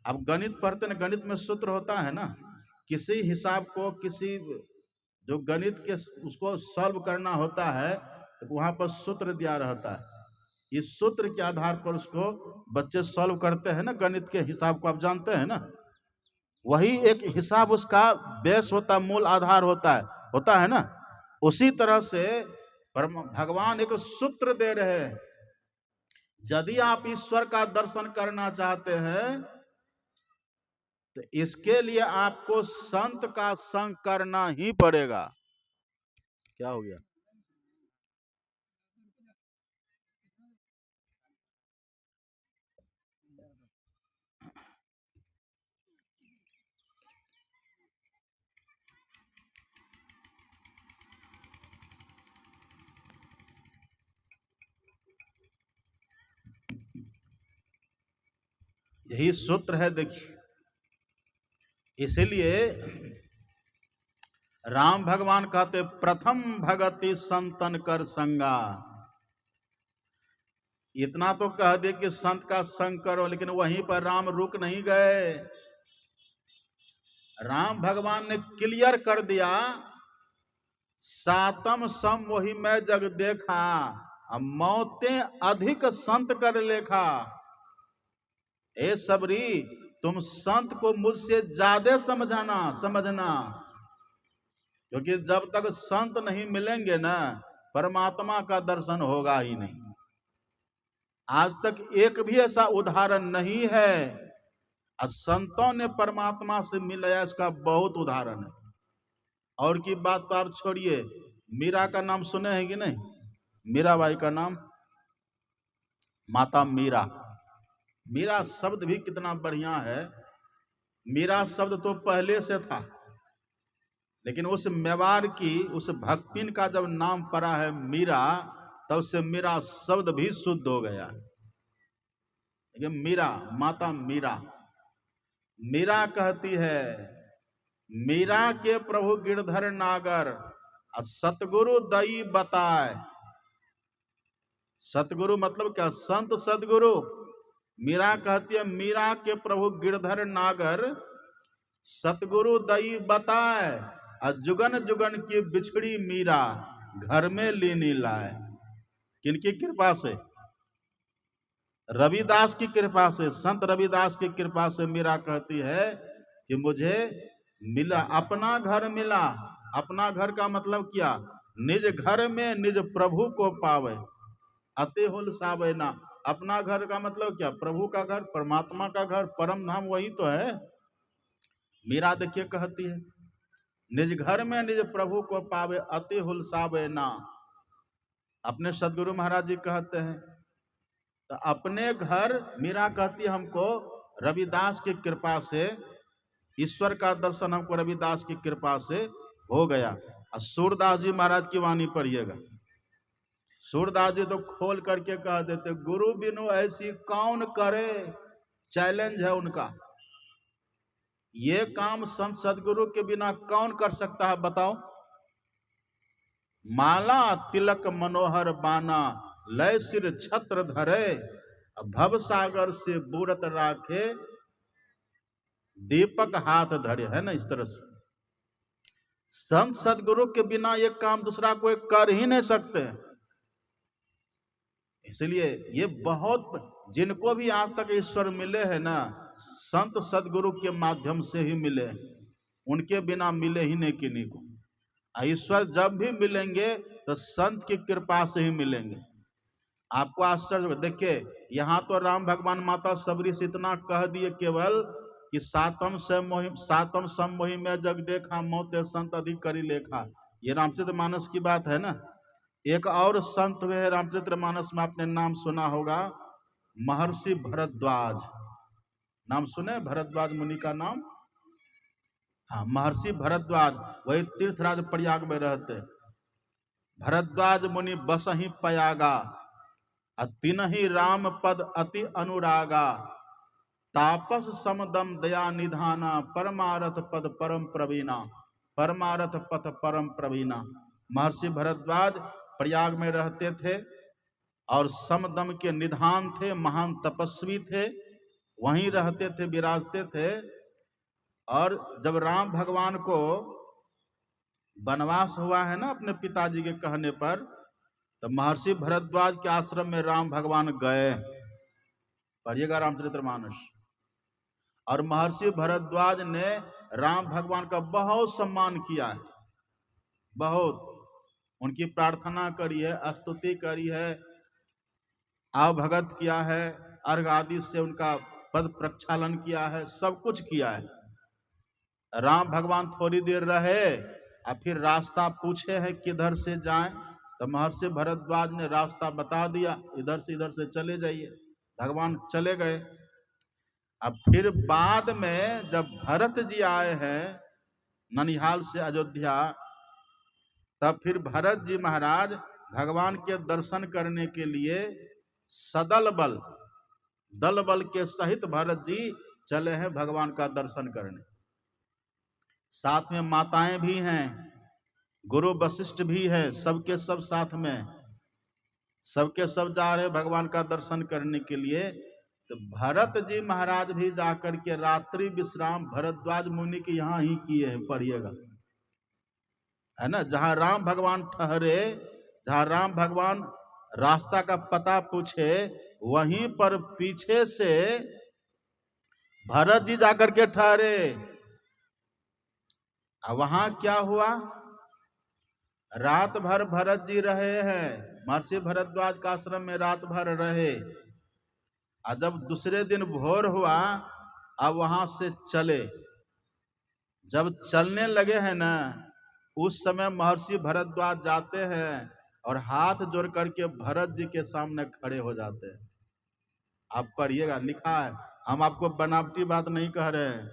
अब गणित पढ़ते ना, गणित में सूत्र होता है ना, किसी हिसाब को, किसी जो गणित के उसको सॉल्व करना होता है तो वहां पर सूत्र दिया रहता है। इस सूत्र के आधार पर उसको बच्चे सॉल्व करते हैं ना, गणित के हिसाब को आप जानते हैं ना। वही एक हिसाब उसका बेस होता, मूल आधार होता है ना। उसी तरह से भगवान एक सूत्र दे रहे हैं। यदि आप ईश्वर का दर्शन करना चाहते हैं तो इसके लिए आपको संत का संग करना ही पड़ेगा। क्या हो गया? यही सूत्र है, देखिए। इसलिए राम भगवान कहते प्रथम भगति संतन कर संगा। इतना तो कह दे कि संत का संग करो, लेकिन वहीं पर राम रुक नहीं गए। राम भगवान ने क्लियर कर दिया, सातम सम वही मैं जग देखा, मौतें अधिक संत कर लेखा। ए सबरी, तुम संत को मुझसे ज्यादा समझना, क्योंकि जब तक संत नहीं मिलेंगे ना, परमात्मा का दर्शन होगा ही नहीं। आज तक एक भी ऐसा उदाहरण नहीं है। संतों ने परमात्मा से मिलाया, इसका बहुत उदाहरण है। और की बात तो आप छोड़िए, मीरा का नाम सुने हैं कि नहीं? मीराबाई का नाम, माता मीरा। मीरा शब्द भी कितना बढ़िया है। मीरा शब्द तो पहले से था, लेकिन उस मेवाड़ की उस भक्तिन का जब नाम पड़ा है मीरा, तब से मीरा शब्द भी शुद्ध हो गया। लेकिन मीरा, माता मीरा, मीरा कहती है, मीरा के प्रभु गिरधर नागर, सतगुरु दई बताए। सतगुरु मतलब क्या? संत सतगुरु। मीरा कहती है, मीरा के प्रभु गिरधर नागर, सतगुरु दई बताए, जुगन जुगन की बिछड़ी मीरा, घर में लीनी लाए। किनकी कृपा से? रविदास की कृपा से, संत रविदास की कृपा से मीरा कहती है कि मुझे मिला, अपना घर मिला। अपना घर का मतलब क्या? निज घर में निज प्रभु को पावे, अति हुल सावे ना। अपना घर का मतलब क्या? प्रभु का घर, परमात्मा का घर, परम धाम वही तो है। मीरा देखिए कहती है, निज घर में निज प्रभु को पावे, अति हुल सावे ना। अपने सदगुरु महाराज जी कहते हैं, तो अपने घर मीरा कहती है हमको रविदास की कृपा से, ईश्वर का दर्शन हमको रविदास की कृपा से हो गया। और सूरदास जी महाराज की वाणी पढ़िएगा। सूरदास जी तो खोल करके कह देते, गुरु बिनु ऐसी कौन करे। चैलेंज है उनका, ये काम संत सदगुरु के बिना कौन कर सकता है बताओ? माला तिलक मनोहर बाना, लय सिर छत्र धरे, भव सागर से बूरत राखे, दीपक हाथ धरे। है ना, इस तरह से संत सदगुरु के बिना ये काम दूसरा कोई कर ही नहीं सकते। इसलिए ये बहुत, जिनको भी आज तक ईश्वर मिले हैं ना, संत सदगुरु के माध्यम से ही मिले, उनके बिना मिले ही नहीं किन्हीं को। ईश्वर जब भी मिलेंगे तो संत की कृपा से ही मिलेंगे। आपको आश्चर्य, देखिए यहाँ तो राम भगवान माता सबरी से इतना कह दिए केवल कि सातम समोहि में जग देखा, मोते संत अधिक करी लेखा। ये रामचरितमानस की बात है ना। एक और संत हुए हैं रामचरितमानस में, आपने नाम सुना होगा, महर्षि भरद्वाज। नाम सुने भरद्वाज मुनि का नाम? हाँ, महर्षि भरद्वाज, वही तीर्थराज प्रयाग में रहते। भरद्वाज मुनि बसहि पयागा, तिनहि राम पद अति अनुरागा, तापस समदम दया निधाना, परमारथ पद परम प्रवीणा। परमारथ पथ परम प्रवीणा। महर्षि भरद्वाज प्रयाग में रहते थे और समदम के निधान थे, महान तपस्वी थे, वहीं रहते थे, विराजते थे। और जब राम भगवान को वनवास हुआ है ना अपने पिताजी के कहने पर, तो महर्षि भरद्वाज के आश्रम में राम भगवान गए। पढ़िएगा रामचरितमानस। और महर्षि भरद्वाज ने राम भगवान का बहुत सम्मान किया है, बहुत उनकी प्रार्थना करी है, स्तुति करी है, आवभगत किया है, अर्घ आदि से उनका पद प्रक्षालन किया है, सब कुछ किया है। राम भगवान थोड़ी देर रहे और फिर रास्ता पूछे हैं किधर से जाएं, तो महर्षि भरद्वाज ने रास्ता बता दिया, इधर से चले जाइए। भगवान चले गए। अब फिर बाद में जब भरत जी आए हैं ननिहाल से अयोध्या, तब फिर भरत जी महाराज भगवान के दर्शन करने के लिए सदल बल, दल बल के सहित भरत जी चले हैं भगवान का दर्शन करने। साथ में माताएं भी हैं, गुरु वशिष्ठ भी है, सबके सब साथ में, सबके सब जा रहे हैं भगवान का दर्शन करने के लिए। तो भरत जी महाराज भी जाकर के रात्रि विश्राम भरद्वाज मुनि के यहाँ ही किए हैं। पढ़िएगा, है ना, जहां राम भगवान ठहरे, जहां राम भगवान रास्ता का पता पूछे, वहीं पर पीछे से भरत जी जाकर के ठहरे। वहां क्या हुआ? रात भर भरत जी रहे हैं, महर्षि भरद्वाज का आश्रम में रात भर रहे। और जब दूसरे दिन भोर हुआ, अब वहां से चले। जब चलने लगे हैं ना, उस समय महर्षि भरद्वाज जाते हैं और हाथ जोड़ करके भरत जी के सामने खड़े हो जाते हैं। आप पढ़िएगा, लिखा है, हम आपको बनावटी बात नहीं कह रहे हैं।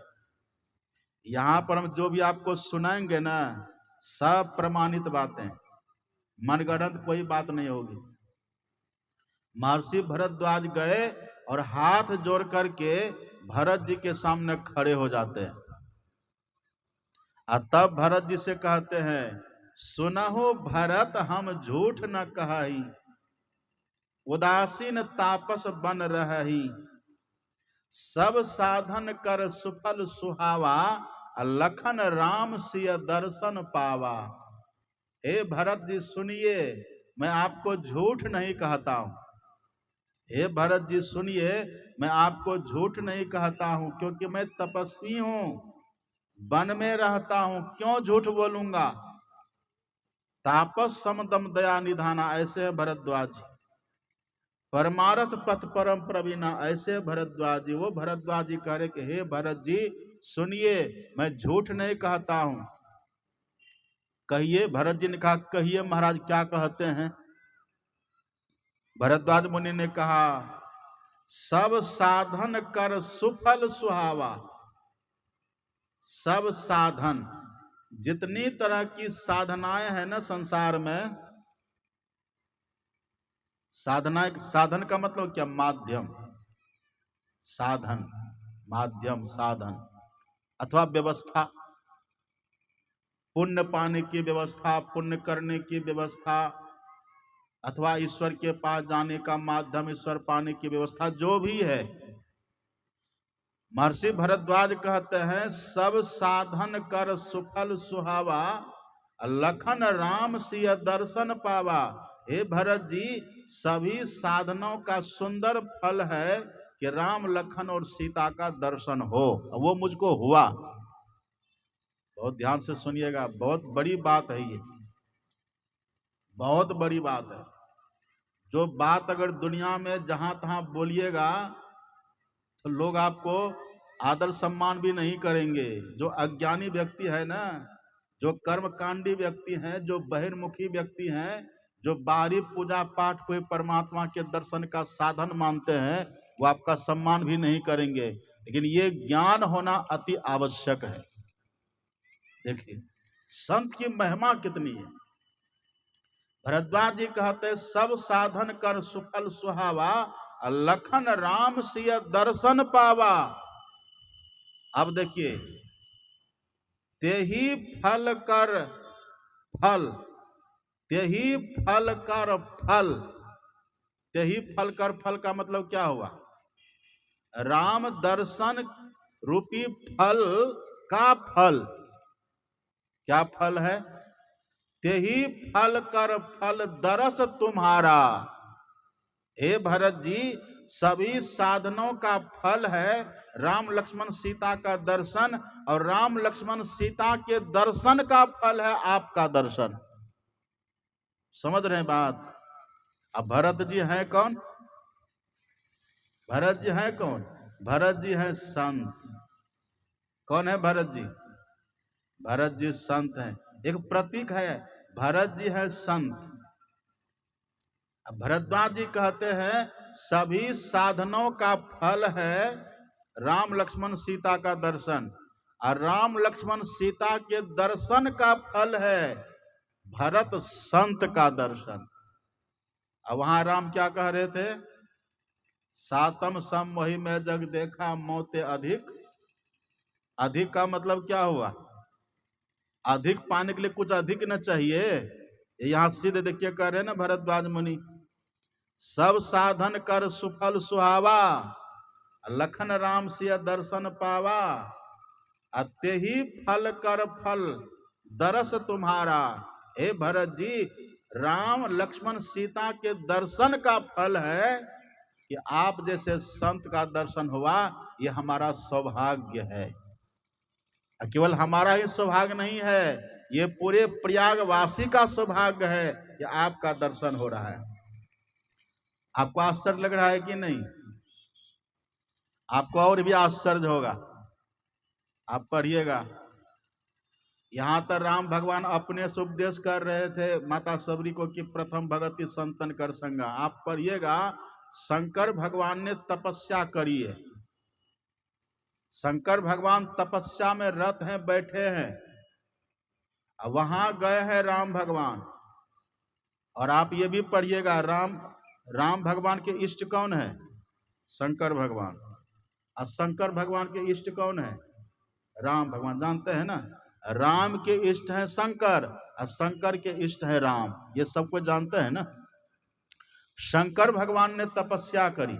यहाँ पर हम जो भी आपको सुनाएंगे ना, सब प्रमाणित बातें, मनगढ़ंत कोई बात नहीं होगी। महर्षि भरद्वाज गए और हाथ जोड़ करके भरत जी के सामने खड़े हो जाते हैं। और तब भरत जी से कहते हैं, सुनहु भरत हम झूठ न कहही, उदासीन तापस बन रहही, सब साधन कर सुफल सुहावा, लखन राम सिय दर्शन पावा। हे भरत जी सुनिए, मैं आपको झूठ नहीं कहता हूं। हे भरत जी सुनिए, मैं आपको झूठ नहीं कहता हूं, क्योंकि मैं तपस्वी हूं, वन में रहता हूं, क्यों झूठ बोलूंगा। तापस समदम दया निधाना, ऐसे है भरद्वाज। परमारथ पथ परम प्रवीणा, ऐसे भरद्वाज जी। वो भरद्वाज जी कह रहे कि हे भरत जी सुनिए, मैं झूठ नहीं कहता हूं। कहिए। भरत जी ने कहा, कहिए महाराज क्या कहते हैं। भरद्वाज मुनि ने कहा, सब साधन कर सुफल सुहावा। सब साधन, जितनी तरह की साधनाएं हैं ना संसार में, साधना, साधन का मतलब क्या, माध्यम, साधन, माध्यम, साधन अथवा व्यवस्था, पुण्य पाने की व्यवस्था, पुण्य करने की व्यवस्था, अथवा ईश्वर के पास जाने का माध्यम, ईश्वर पाने की व्यवस्था, जो भी है। महर्षि भरद्वाज कहते हैं, सब साधन कर सुफल सुहावा, लखन राम सिय दर्शन पावा। हे भरत जी, सभी साधनों का सुंदर फल है कि राम लखन और सीता का दर्शन हो। वो मुझको हुआ। बहुत ध्यान से सुनिएगा, बहुत बड़ी बात है ये, बहुत बड़ी बात है। जो बात अगर दुनिया में जहां तहां बोलिएगा तो लोग आपको आदर सम्मान भी नहीं करेंगे। जो अज्ञानी व्यक्ति है ना, जो कर्मकांडी व्यक्ति हैं, जो बहिर्मुखी व्यक्ति हैं, जो बाहरी पूजा पाठ को परमात्मा के दर्शन का साधन मानते हैं, वो आपका सम्मान भी नहीं करेंगे। लेकिन ये ज्ञान होना अति आवश्यक है। देखिए संत की महिमा कितनी है। भरद्वाज जी कहते, सब साधन कर सुफल सुहावा, लखन राम सिय दर्शन पावा। अब देखिए, तेही फल कर फल, तेही फल कर फल, तेही फल कर फल का मतलब क्या हुआ, राम दर्शन रूपी फल का फल। क्या फल है, तेही फल कर फल दरस तुम्हारा। हे भरत जी, सभी साधनों का फल है राम लक्ष्मण सीता का दर्शन, और राम लक्ष्मण सीता के दर्शन का फल है आपका दर्शन। समझ रहे हैं बात। अब भरत जी हैं कौन, भरत जी हैं कौन, भरत जी हैं संत। कौन है भरत जी, भरत जी संत हैं। एक प्रतीक है, भरत जी है संत। भरद्वाज जी कहते हैं, सभी साधनों का फल है राम लक्ष्मण सीता का दर्शन, और राम लक्ष्मण सीता के दर्शन का फल है भरत संत का दर्शन। अब वहां राम क्या कह रहे थे, सातम सम वही में जग देखा मौते अधिक। अधिक का मतलब क्या हुआ, अधिक पाने के लिए कुछ अधिक न चाहिए। यहां सीधे देखिए कह रहे हैं ना भरद्वाज मुनि, सब साधन कर सुफल सुहावा, लखन राम सिय दर्शन पावा, तेही फल कर फल दरस तुम्हारा। हे भरत जी, राम लक्ष्मण सीता के दर्शन का फल है कि आप जैसे संत का दर्शन हुआ। ये हमारा सौभाग्य है। केवल हमारा ही सौभाग्य नहीं है, ये पूरे प्रयागवासी का सौभाग्य है कि आपका दर्शन हो रहा है। आपको आश्चर्य लग रहा है कि नहीं, आपको और भी आश्चर्य होगा। आप पढ़िएगा, यहाँ तक राम भगवान अपने से उपदेश कर रहे थे माता सबरी को कि प्रथम भगति संतन कर संगा। आप पढ़िएगा, शंकर भगवान ने तपस्या करी है। शंकर भगवान तपस्या में रत हैं, बैठे हैं। अब वहां गए हैं राम भगवान। और आप ये भी पढ़िएगा, राम भगवान के इष्ट कौन है? शंकर भगवान। और शंकर भगवान के इष्ट कौन है? राम भगवान। जानते हैं ना, राम के इष्ट हैं शंकर और शंकर के इष्ट है राम। ये सबको जानते हैं ना। शंकर भगवान ने तपस्या करी,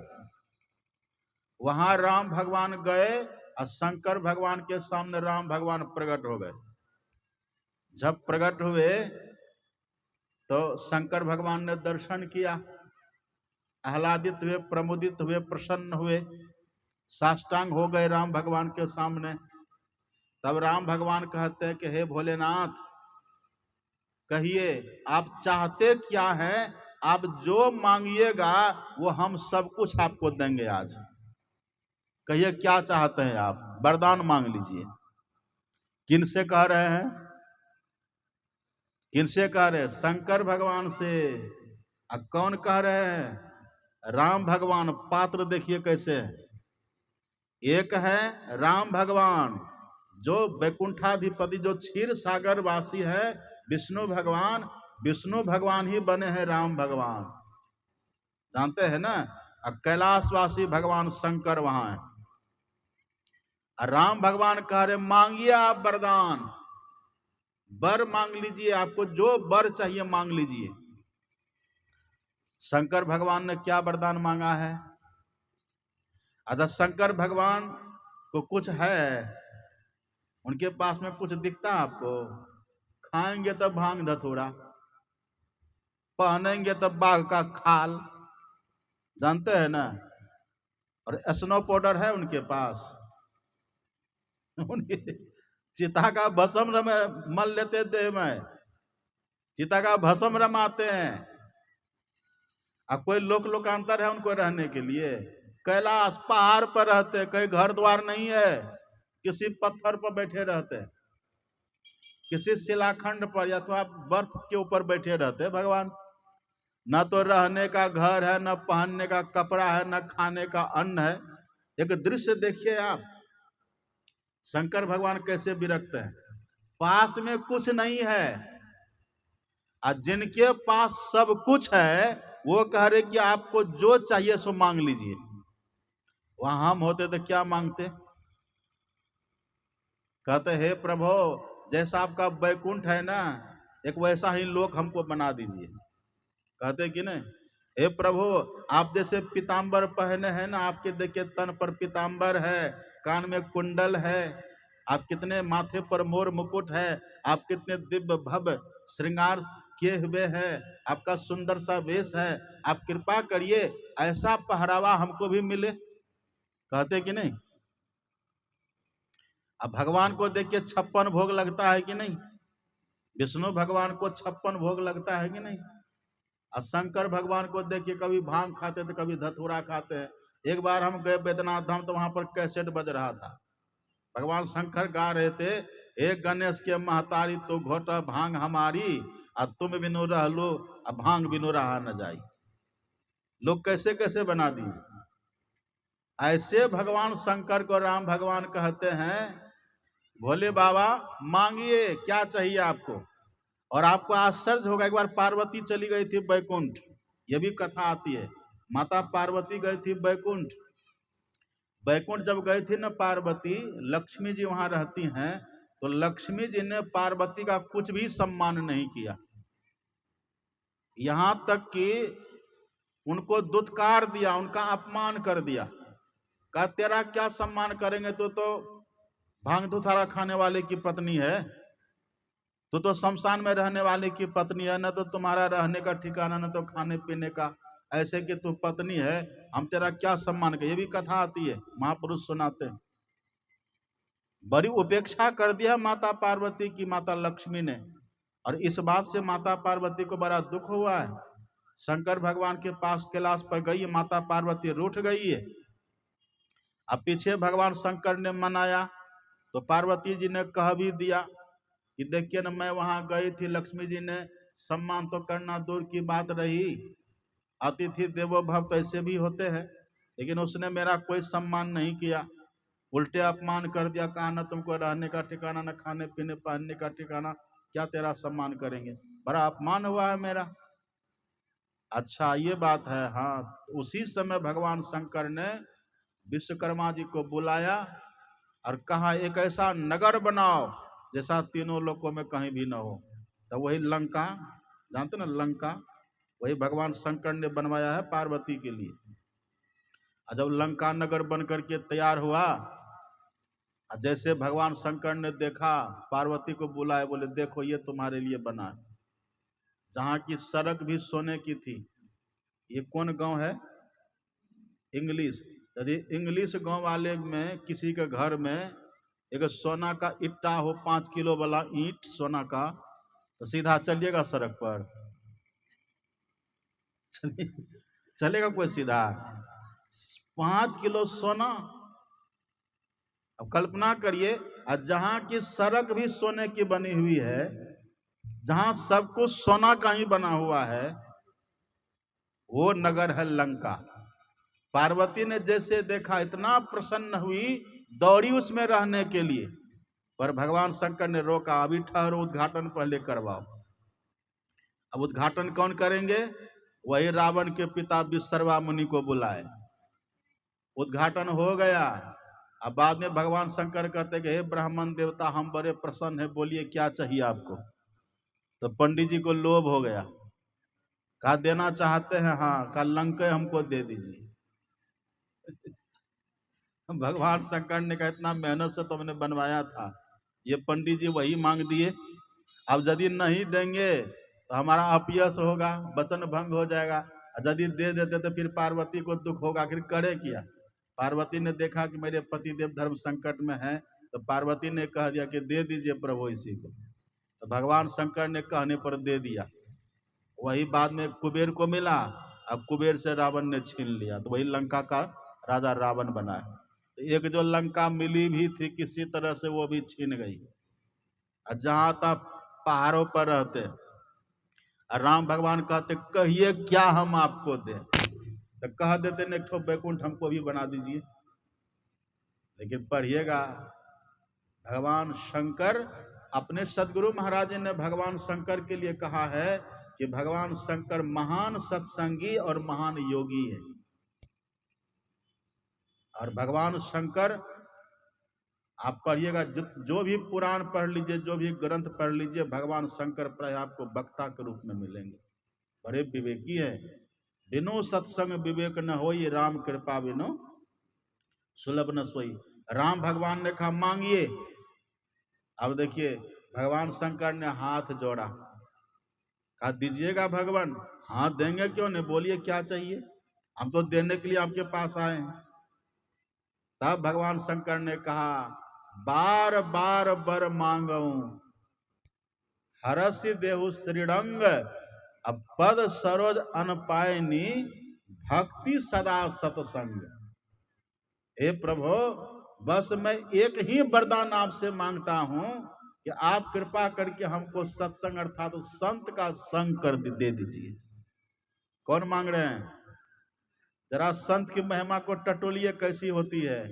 वहां राम भगवान गए और शंकर भगवान के सामने राम भगवान प्रकट हो गए। जब प्रकट हुए तो शंकर भगवान ने दर्शन किया, आह्लादित हुए, प्रमुदित हुए, प्रसन्न हुए, साष्टांग हो गए राम भगवान के सामने। तब राम भगवान कहते हैं कि हे भोलेनाथ, कहिए आप चाहते क्या है? आप जो मांगिएगा वो हम सब कुछ आपको देंगे। आज कहिए क्या चाहते हैं आप? वरदान मांग लीजिए। किन से कह रहे हैं? किन से कह रहे हैं? शंकर भगवान से। अब कौन कह रहे हैं? राम भगवान। पात्र देखिए कैसे है। एक है राम भगवान जो वैकुंठाधिपति, जो क्षीर सागर वासी है, विष्णु भगवान। विष्णु भगवान ही बने हैं राम भगवान, जानते हैं ना। कैलाशवासी भगवान शंकर वहां है। राम भगवान कह रहे मांगिए आप वरदान, वर मांग लीजिए, आपको जो वर चाहिए मांग लीजिए। शंकर भगवान ने क्या वरदान मांगा है? अगर शंकर भगवान को कुछ है, उनके पास में कुछ दिखता आपको? खाएंगे तब भांग धतूरा, पहनेंगे तब बाघ का खाल, जानते हैं ना। और स्नो पाउडर है उनके पास। उनके चिता का भस्म मल लेते देह में, चिता का भस्म रमाते हैं। अब कोई लोकांतर है उनको रहने के लिए? कैलाश पहाड़ पर रहते हैं, कहीं घर द्वार नहीं है, किसी पत्थर पर बैठे रहते हैं, किसी शिलाखंड पर या तो आप बर्फ के ऊपर बैठे रहते हैं भगवान। न तो रहने का घर है, न पहनने का कपड़ा है, न खाने का अन्न है। एक दृश्य देखिए आप, शंकर भगवान कैसे विरक्त हैं। पास में कुछ नहीं है और जिनके पास सब कुछ है वो कह रहे कि आपको जो चाहिए सो मांग लीजिए। वहां हम होते तो क्या मांगते? कहते हे प्रभु, जैसा आपका वैकुंठ है ना, एक वैसा ही लोक हमको बना दीजिए। कहते कि नहीं, हे प्रभु आप जैसे पीताम्बर पहने हैं ना, आपके देखिए तन पर पीताम्बर है, कान में कुंडल है, आप कितने माथे पर मोर मुकुट है, आप कितने दिव्य भव्य श्रृंगार किए हुए हैं, आपका सुंदर सा वेश है, आप कृपा करिए ऐसा पहरावा हमको भी मिले। कहते कि नहीं। अब भगवान को देखिए 56 भोग लगता है कि नहीं? विष्णु भगवान को 56 भोग लगता है कि नहीं? और शंकर भगवान को देखिए कभी भांग खाते थे, कभी धतूरा खाते हैं। एक बार हम गए बैद्यनाथ धाम तो वहां पर कैसेट बज रहा था, भगवान शंकर गा रहे थे, एक गणेश के महतारी तो घोटा भांग हमारी, और तुम बिनु रहलो अब भांग बिनु रहा न जाई। लोग कैसे कैसे बना दिए। ऐसे भगवान शंकर को राम भगवान कहते हैं भोले बाबा मांगिए क्या चाहिए आपको। और आपको आश्चर्य होगा, एक बार पार्वती चली गई थी बैकुंठ, ये भी कथा आती है। माता पार्वती गई थी बैकुंठ। बैकुंठ जब गई थी ना पार्वती, लक्ष्मी जी वहां रहती हैं, तो लक्ष्मी जी ने पार्वती का कुछ भी सम्मान नहीं किया, यहां तक कि उनको दुत्कार दिया, उनका अपमान कर दिया। कहा तेरा क्या सम्मान करेंगे, तो भांग धुथारा खाने वाले की पत्नी है, तो शमशान में रहने वाले की पत्नी है, न तो तुम्हारा रहने का ठिकाना, न तो खाने पीने का, ऐसे कि तू पत्नी है, हम तेरा क्या सम्मान करें। ये भी कथा आती है, महापुरुष सुनाते हैं। बड़ी उपेक्षा कर दिया माता पार्वती की, माता लक्ष्मी ने। और इस बात से माता पार्वती को बड़ा दुख हुआ है। शंकर भगवान के पास कैलाश पर गई, माता पार्वती रूठ गई है। अब पीछे भगवान शंकर ने मनाया तो पार्वती जी ने कह भी दिया कि देखिए ना, मैं वहां गई थी, लक्ष्मी जी ने सम्मान तो करना दूर की बात रही, अतिथि देवो भव तो ऐसे भी होते हैं, लेकिन उसने मेरा कोई सम्मान नहीं किया, उल्टे अपमान कर दिया। कहा ना तुमको रहने का ठिकाना, न खाने पीने पहनने का ठिकाना, क्या तेरा सम्मान करेंगे, बड़ा अपमान हुआ है मेरा। अच्छा ये बात है। हाँ, उसी समय भगवान शंकर ने विश्वकर्मा जी को बुलाया और कहा एक ऐसा नगर बनाओ जैसा तीनों लोकों में कहीं भी ना हो। तो वही लंका, जानते ना लंका, वही भगवान शंकर ने बनवाया है पार्वती के लिए। और जब लंका नगर बन करके तैयार हुआ, जैसे भगवान शंकर ने देखा, पार्वती को बुलाए, बोले देखो ये तुम्हारे लिए बना है, जहाँ की सड़क भी सोने की थी। ये कौन गांव है? इंग्लिश। यदि इंग्लिश गांव वाले में किसी के घर में एक सोना का इट्टा हो, 5 किलो वाला ईंट सोना का, तो सीधा चलिएगा सड़क पर? चलेगा कोई सीधा? 5 किलो सोना। अब कल्पना करिए, जहां की सड़क भी सोने की बनी हुई है, जहां सब कुछ सोना का ही बना हुआ है, वो नगर है लंका। पार्वती ने जैसे देखा इतना प्रसन्न हुई, दौड़ी उसमें रहने के लिए, पर भगवान शंकर ने रोका, अभी ठहरो, उद्घाटन पहले करवाओ। अब उद्घाटन कौन करेंगे? वही रावण के पिता विश्रवा मुनि को बुलाए। उद्घाटन हो गया। अब बाद में भगवान शंकर कहते कि हे ब्राह्मण देवता, हम बड़े प्रसन्न हैं, बोलिए क्या चाहिए आपको। तो पंडित जी को लोभ हो गया, कहा देना चाहते हैं? हाँ। कहा लंका हमको दे दीजिए। भगवान शंकर ने कहा इतना मेहनत से तुमने बनवाया था, ये पंडित जी वही मांग दिए। अब यदि नहीं देंगे तो हमारा अपयश होगा, वचन भंग हो जाएगा, और यदि दे देते तो फिर पार्वती को दुख होगा, फिर करे क्या। पार्वती ने देखा कि मेरे पतिदेव धर्म संकट में हैं, तो पार्वती ने कह दिया कि दे दीजिए प्रभु इसी को। तो भगवान शंकर ने कहने पर दे दिया। वही बाद में कुबेर को मिला, अब कुबेर से रावण ने छीन लिया, तो वही लंका का राजा रावण बना है। तो एक जो लंका मिली भी थी किसी तरह से, वो भी छीन गई। जहां तक पहाड़ों पर रहते, राम भगवान कहते कहिए क्या हम आपको दें, तो कह देते ने एक बैकुंठ हमको भी बना दीजिए। लेकिन पढ़िएगा, भगवान शंकर, अपने सदगुरु महाराज जी ने भगवान शंकर के लिए कहा है कि भगवान शंकर महान सत्संगी और महान योगी है। और भगवान शंकर, आप पढ़िएगा, जो भी पुराण पढ़ लीजिए, जो भी ग्रंथ पढ़ लीजिए, भगवान शंकर प्राय आपको वक्ता के रूप में मिलेंगे। बड़े विवेकी है। बिनु सत्संग विवेक न होई, राम कृपा बिनु सुलभ न सोई। राम भगवान ने कहा मांगिए। अब देखिए, भगवान शंकर ने हाथ जोड़ा, कहा दीजिएगा भगवान। हाँ देंगे, क्यों नहीं, बोलिए क्या चाहिए, हम तो देने के लिए आपके पास आए हैं। तब भगवान शंकर ने कहा बार बार बर मांगू, हरसि देहु श्रीरंग, अब पद सरोज अनपायनी, भक्ति सदा सतसंग। हे प्रभु, बस मैं एक ही वरदान आपसे मांगता हूं कि आप कृपा करके हमको सत्संग अर्थात संत का संग कर दे दीजिए। कौन मांग रहे हैं? जरा संत की महिमा को टटोलिए, कैसी होती है।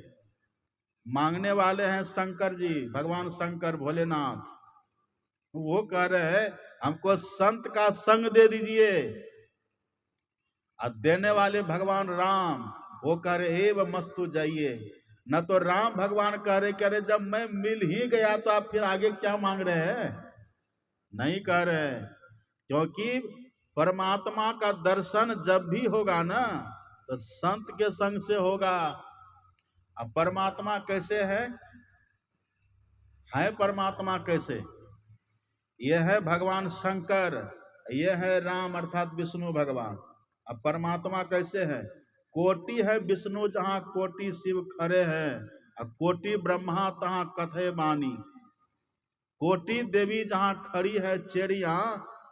मांगने वाले हैं शंकर जी, भगवान शंकर भोलेनाथ। वो कह रहे हैं हमको संत का संग दे दीजिए। और देने वाले भगवान राम, वो कह रहे एव मस्तु जाइए। न तो राम भगवान कह रहे जब मैं मिल ही गया तो आप फिर आगे क्या मांग रहे हैं? नहीं कह रहे हैं, क्योंकि परमात्मा का दर्शन जब भी होगा ना, तो संत के संग से होगा। अब परमात्मा कैसे है परमात्मा कैसे? यह है भगवान शंकर, यह है राम अर्थात विष्णु भगवान। अब परमात्मा कैसे है? कोटि है विष्णु जहां कोटि शिव खड़े हैं, अब कोटि ब्रह्मा तहां कथे बानी। कोटि देवी जहां खड़ी है चेड़िया,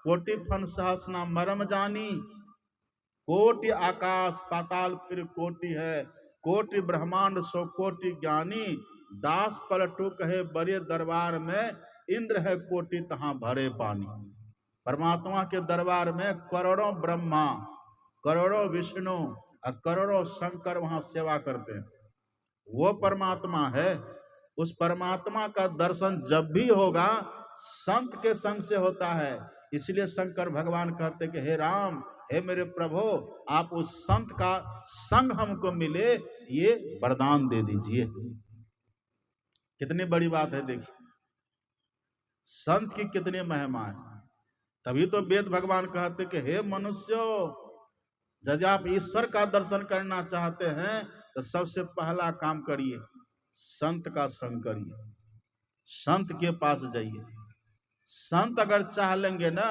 कोटि फन सहसना मरम जानी। कोटि आकाश पाताल फिर कोटि है, कोटि ब्रह्मांड सो कोटि ज्ञानी। दास पलटू कहे बड़े दरबार में, इंद्र है कोटि तहां भरे पानी। परमात्मा के दरबार में करोड़ों ब्रह्मा, करोड़ों विष्णु और करोड़ों शंकर वहां सेवा करते हैं। वो परमात्मा है। उस परमात्मा का दर्शन जब भी होगा संत के संग से होता है। इसलिए शंकर भगवान कहते कि हे राम, हे मेरे प्रभु, आप उस संत का संग हमको मिले, ये वरदान दे दीजिए। कितनी बड़ी बात है, देखिए संत की कितनी महिमा है। तभी तो वेद भगवान कहते कि हे मनुष्यों, यदि आप ईश्वर का दर्शन करना चाहते हैं तो सबसे पहला काम करिए, संत का संग करिए, संत के पास जाइए। संत अगर चाह लेंगे ना,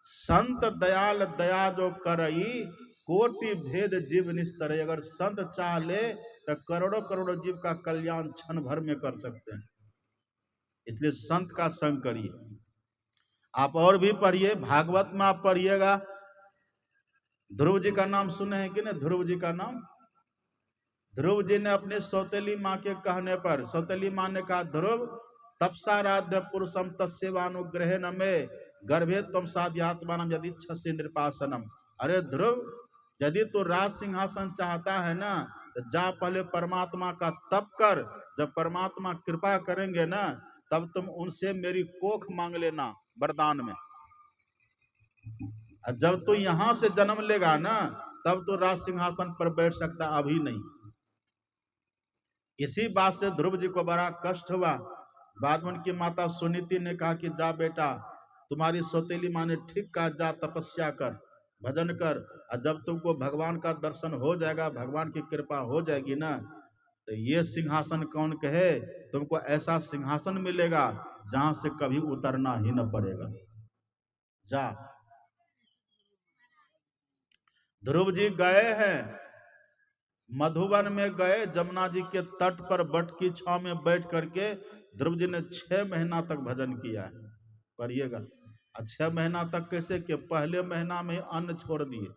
संत दयाल दया जो करई, कोटि भेद जीव निस्तर। अगर संत चाह ले तो करोड़ों करोड़ों जीव का कल्याण क्षण भर में कर सकते हैं। इसलिए संत का संग करिए। आप और भी पढ़िए, भागवत में आप पढ़िएगा। ध्रुव जी का नाम सुने हैं कि नहीं? ध्रुव जी का नाम, ध्रुव जी ने अपनी सौतेली माँ के कहने पर, सौतेली माँ ने कहा ध्रुव तपसाराध्य पुरुषम तस्यवानुग्रहे न में गर्भे तम साध्यात्मानम यदि छस्य नृपासनम। अरे ध्रुव, यदि तू राज सिंहासन चाहता है ना तो जा पहले परमात्मा का तप कर। जब परमात्मा कृपा करेंगे ना तब तुम उनसे मेरी कोख मांग लेना वरदान में। जब तू यहां से जन्म लेगा ना तब तो राज सिंहासन पर बैठ सकता, अभी नहीं। इसी बात से ध्रुव जी को बड़ा कष्ट हुआ। बाद में उनकी माता सुनीति ने कहा कि जा बेटा, तुम्हारी सौतेली माँ ने ठीक कहा, जा तपस्या कर, भजन कर, और जब तुमको भगवान का दर्शन हो जाएगा, भगवान की कृपा हो जाएगी ना, तो ये सिंहासन कौन कहे, तुमको ऐसा सिंहासन मिलेगा जहां से कभी उतरना ही न पड़ेगा। जा। ध्रुव जी गए हैं, मधुबन में गए, जमुना जी के तट पर बट की छांव में बैठ करके ध्रुव जी ने 6 महीना तक भजन किया है। पढ़िएगा। 6 महीना तक कैसे कि पहले महीना में अन्न छोड़ दिए,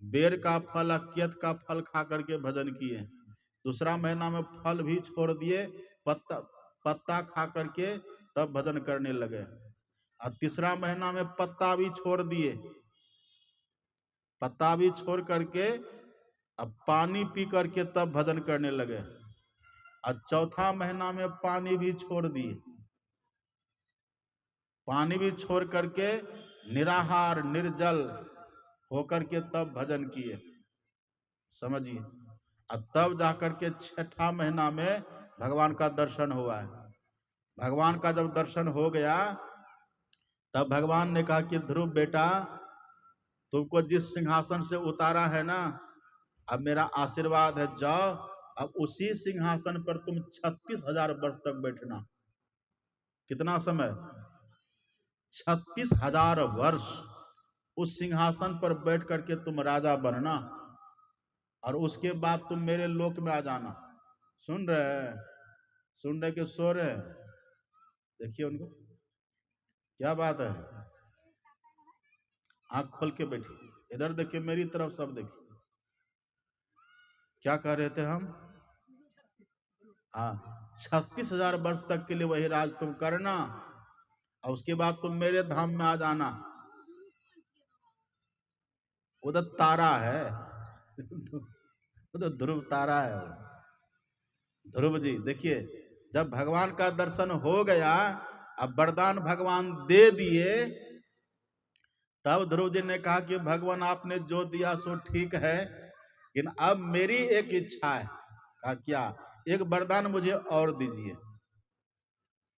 बेर का फल, अकेत का फल खा करके भजन किए। दूसरा महीना में फल भी छोड़ दिए, पत्ता खा करके तब भजन करने लगे। और तीसरा महीना में पत्ता भी छोड़ दिए, पत्ता भी छोड़ करके अब पानी पी करके तब भजन करने लगे। और चौथा महीना में पानी भी छोड़ दिए, पानी भी छोड़ करके निराहार निर्जल होकर के तब भजन किए। समझिए। और तब जाकर के 6ठा महीना में भगवान का दर्शन हुआ है। भगवान का जब दर्शन हो गया तब भगवान ने कहा कि ध्रुव बेटा, तुमको जिस सिंहासन से उतारा है ना, अब मेरा आशीर्वाद है, जाओ अब उसी सिंहासन पर तुम 36,000 वर्ष तक बैठना। कितना समय? 36,000 वर्ष उस सिंहासन पर बैठ करके तुम राजा बनना, और उसके बाद तुम मेरे लोक में आ जाना। सुन रहे हैं? सुन रहे कि सो रहे हैं? देखिए उनको, क्या बात है, आंख खोल के बैठिए, इधर देखिए, मेरी तरफ सब देखिए। क्या कह रहे थे हम? हाँ, 36,000 वर्ष तक के लिए वही राज तुम करना, और उसके बाद तुम मेरे धाम में आ जाना। उधर तारा है उधर ध्रुव तारा है। ध्रुव जी देखिए, जब भगवान का दर्शन हो गया, अब वरदान भगवान दे दिए, तब ध्रुव जी ने कहा कि भगवान आपने जो दिया सो ठीक है, लेकिन अब मेरी एक इच्छा है। कहा क्या? एक वरदान मुझे और दीजिए।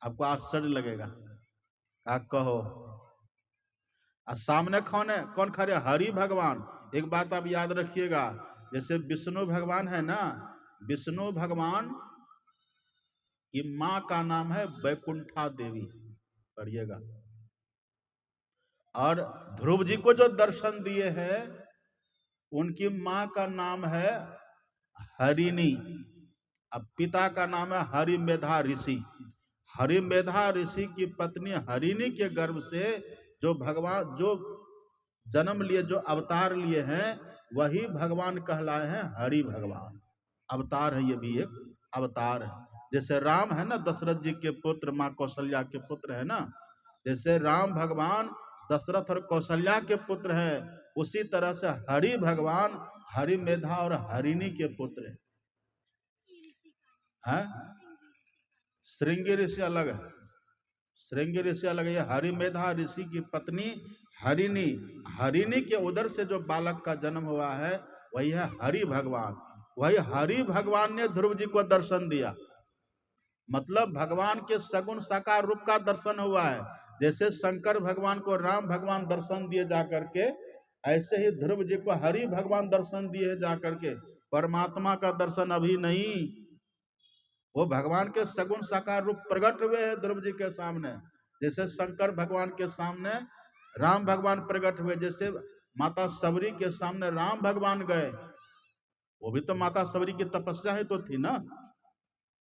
आपको आश्चर्य लगेगा। कहा कहो। और सामने कौन है? कौन खड़े? हरि भगवान। एक बात आप याद रखिएगा, जैसे विष्णु भगवान है ना, विष्णु भगवान की माँ का नाम है वैकुंठा देवी। पढ़िएगा। और ध्रुव जी को जो दर्शन दिए हैं उनकी माँ का नाम है हरिणी, अब पिता का नाम है हरिमेधा ऋषि। हरिमेधा ऋषि की पत्नी हरिणी के गर्भ से जो भगवान जो जन्म लिए, जो अवतार लिए हैं, वही भगवान कहलाए हैं हरि भगवान। अवतार है, ये भी एक अवतार है। जैसे राम है ना दशरथ जी के पुत्र, माँ कौशल्या के पुत्र है ना, जैसे राम भगवान दशरथ और कौशल्या के पुत्र हैं, उसी तरह से हरि भगवान हरि मेधा और हरिणी के पुत्र हैं। श्रृंगी ऋषि अलग है, श्रृंगी ऋषि अलग है। हरि मेधा ऋषि की पत्नी हरिणी, हरिणी के उदर से जो बालक का जन्म हुआ है वही है हरि भगवान। वही हरि भगवान ने ध्रुव जी को दर्शन दिया, मतलब भगवान के सगुण साकार रूप का दर्शन हुआ है। जैसे शंकर भगवान को राम भगवान दर्शन दिए जाकर के, ऐसे ही ध्रुव जी को हरि भगवान दर्शन दिए जाकर के। परमात्मा का दर्शन अभी नहीं, वो भगवान के सगुण साकार रूप प्रकट हुए हैं ध्रुव जी के सामने। जैसे शंकर भगवान के सामने राम भगवान प्रकट हुए, जैसे माता सबरी के सामने राम भगवान गए, वो भी तो माता सबरी की तपस्या ही तो थी ना।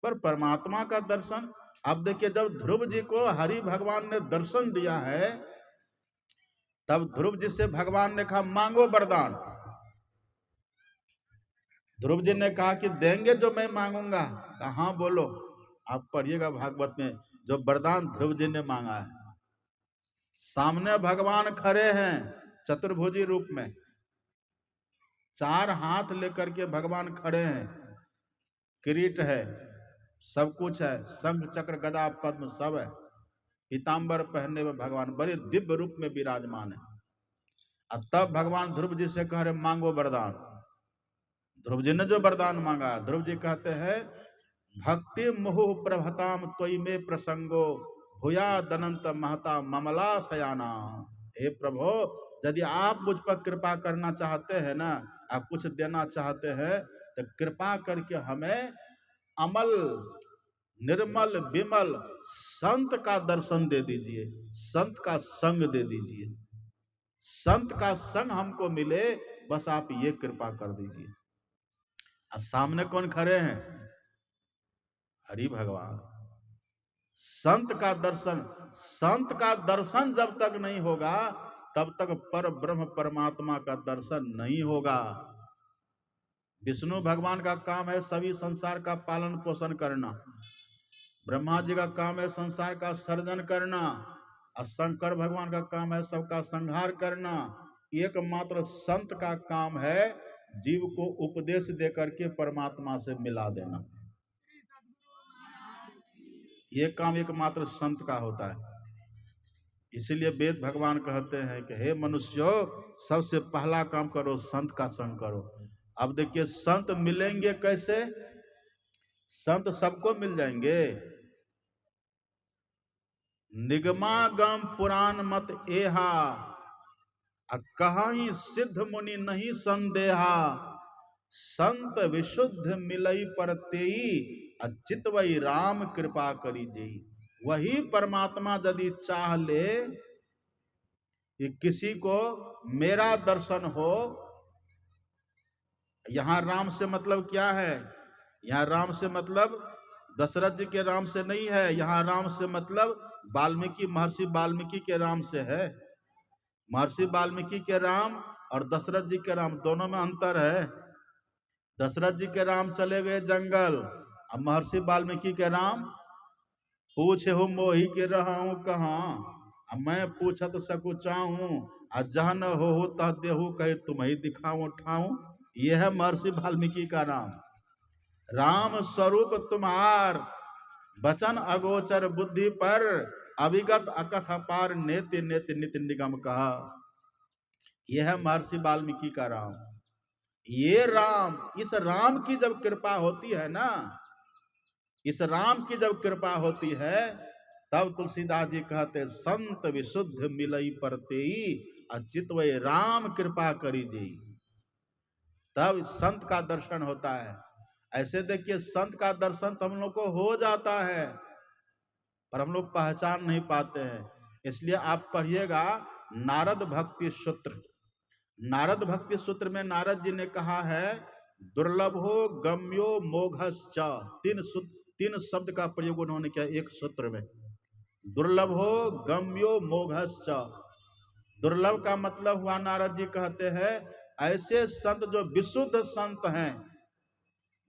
पर परमात्मा का दर्शन, अब देखिए जब ध्रुव जी को हरि भगवान ने दर्शन दिया है, तब ध्रुव जी से भगवान ने कहा मांगो वरदान। ध्रुव जी ने कहा कि देंगे जो मैं मांगूंगा। कहा हाँ बोलो। आप पढ़िएगा भागवत में जो वरदान ध्रुव जी ने मांगा है। सामने भगवान खड़े हैं चतुर्भुजी रूप में, 4 हाथ लेकर के भगवान खड़े हैं, किरीट है, सब कुछ है, शंख चक्र गदा पद्म सब है, पीताम्बर पहने हुए भगवान बड़े दिव्य रूप में विराजमान है। अब तब भगवान ध्रुव जी से कह रहे मांगो वरदान। ध्रुव जी ने जो वरदान मांगा, ध्रुव जी कहते हैं भक्ति मुहुः प्रभताम त्वयि में प्रसंगो भूया दनंत महता ममला सयाना। हे प्रभु, यदि आप मुझ पर कृपा करना चाहते हैं ना, आप कुछ देना चाहते हैं, तो कृपा करके हमें अमल निर्मल विमल संत का दर्शन दे दीजिए, संत का संग दे दीजिए, संत का संग हमको मिले, बस आप ये कृपा कर दीजिए। सामने कौन खड़े हैं? हरि भगवान। संत का दर्शन, संत का दर्शन जब तक नहीं होगा तब तक पर ब्रह्म परमात्मा का दर्शन नहीं होगा। विष्णु भगवान का काम है सभी संसार का पालन पोषण करना, ब्रह्मा जी का काम है संसार का सर्जन करना, और शंकर भगवान का काम है सबका संहार करना। एकमात्र संत का काम है जीव को उपदेश देकर के परमात्मा से मिला देना। ये काम एकमात्र संत का होता है। इसीलिए वेद भगवान कहते हैं कि हे मनुष्यों, सबसे पहला काम करो संत का संग करो। अब देखिए संत मिलेंगे कैसे? संत सबको मिल जाएंगे। निगमागम पुराण मत एहा, कहीं सिद्ध मुनि नहीं संदेहा, संत विशुद्ध मिलई पर तेई, चितवई राम कृपा करी जेई। वही परमात्मा यदि चाह ले कि किसी को मेरा दर्शन हो, यहां राम से मतलब क्या है? यहां राम से मतलब दशरथ जी के राम से नहीं है, यहां राम से मतलब वाल्मीकि, महर्षि वाल्मीकि के राम से है। महर्षि वाल्मीकि के राम और दशरथ जी के राम दोनों में अंतर है। दशरथ जी के राम चले गए जंगल, अब महर्षि वाल्मीकि के राम पूछे हो मोही के रहा हूं कहाँ, मैं पूछत सकु चाहूं, जहन हो तह देहू कहे तुम्हें दिखाऊं ठाऊं। यह है महर्षि वाल्मीकि का राम। राम स्वरूप तुम्हार, वचन अगोचर बुद्धि पर, अविगत अकथ पार नेति नेति नित निगम कहा। यह है महर्षि वाल्मीकि का राम। ये राम, इस राम की जब कृपा होती है ना, इस राम की जब कृपा होती है, तब तुलसीदास जी कहते संत विशुद्ध मिलई परतेई, चितवई राम कृपा करी जेई। तब संत का दर्शन होता है। ऐसे देखिए संत का दर्शन तो हम लोग को हो जाता है, पर हम लोग पहचान नहीं पाते हैं। इसलिए आप पढ़िएगा नारद भक्ति सूत्र। नारद भक्ति सूत्र में नारद जी ने कहा है दुर्लभो गम्यो मोघश्च, 3 शब्द का प्रयोग उन्होंने किया एक सूत्र में। दुर्लभो गम्यो मोघश्च, दुर्लभ का मतलब हुआ नारद जी कहते हैं ऐसे संत जो विशुद्ध संत हैं,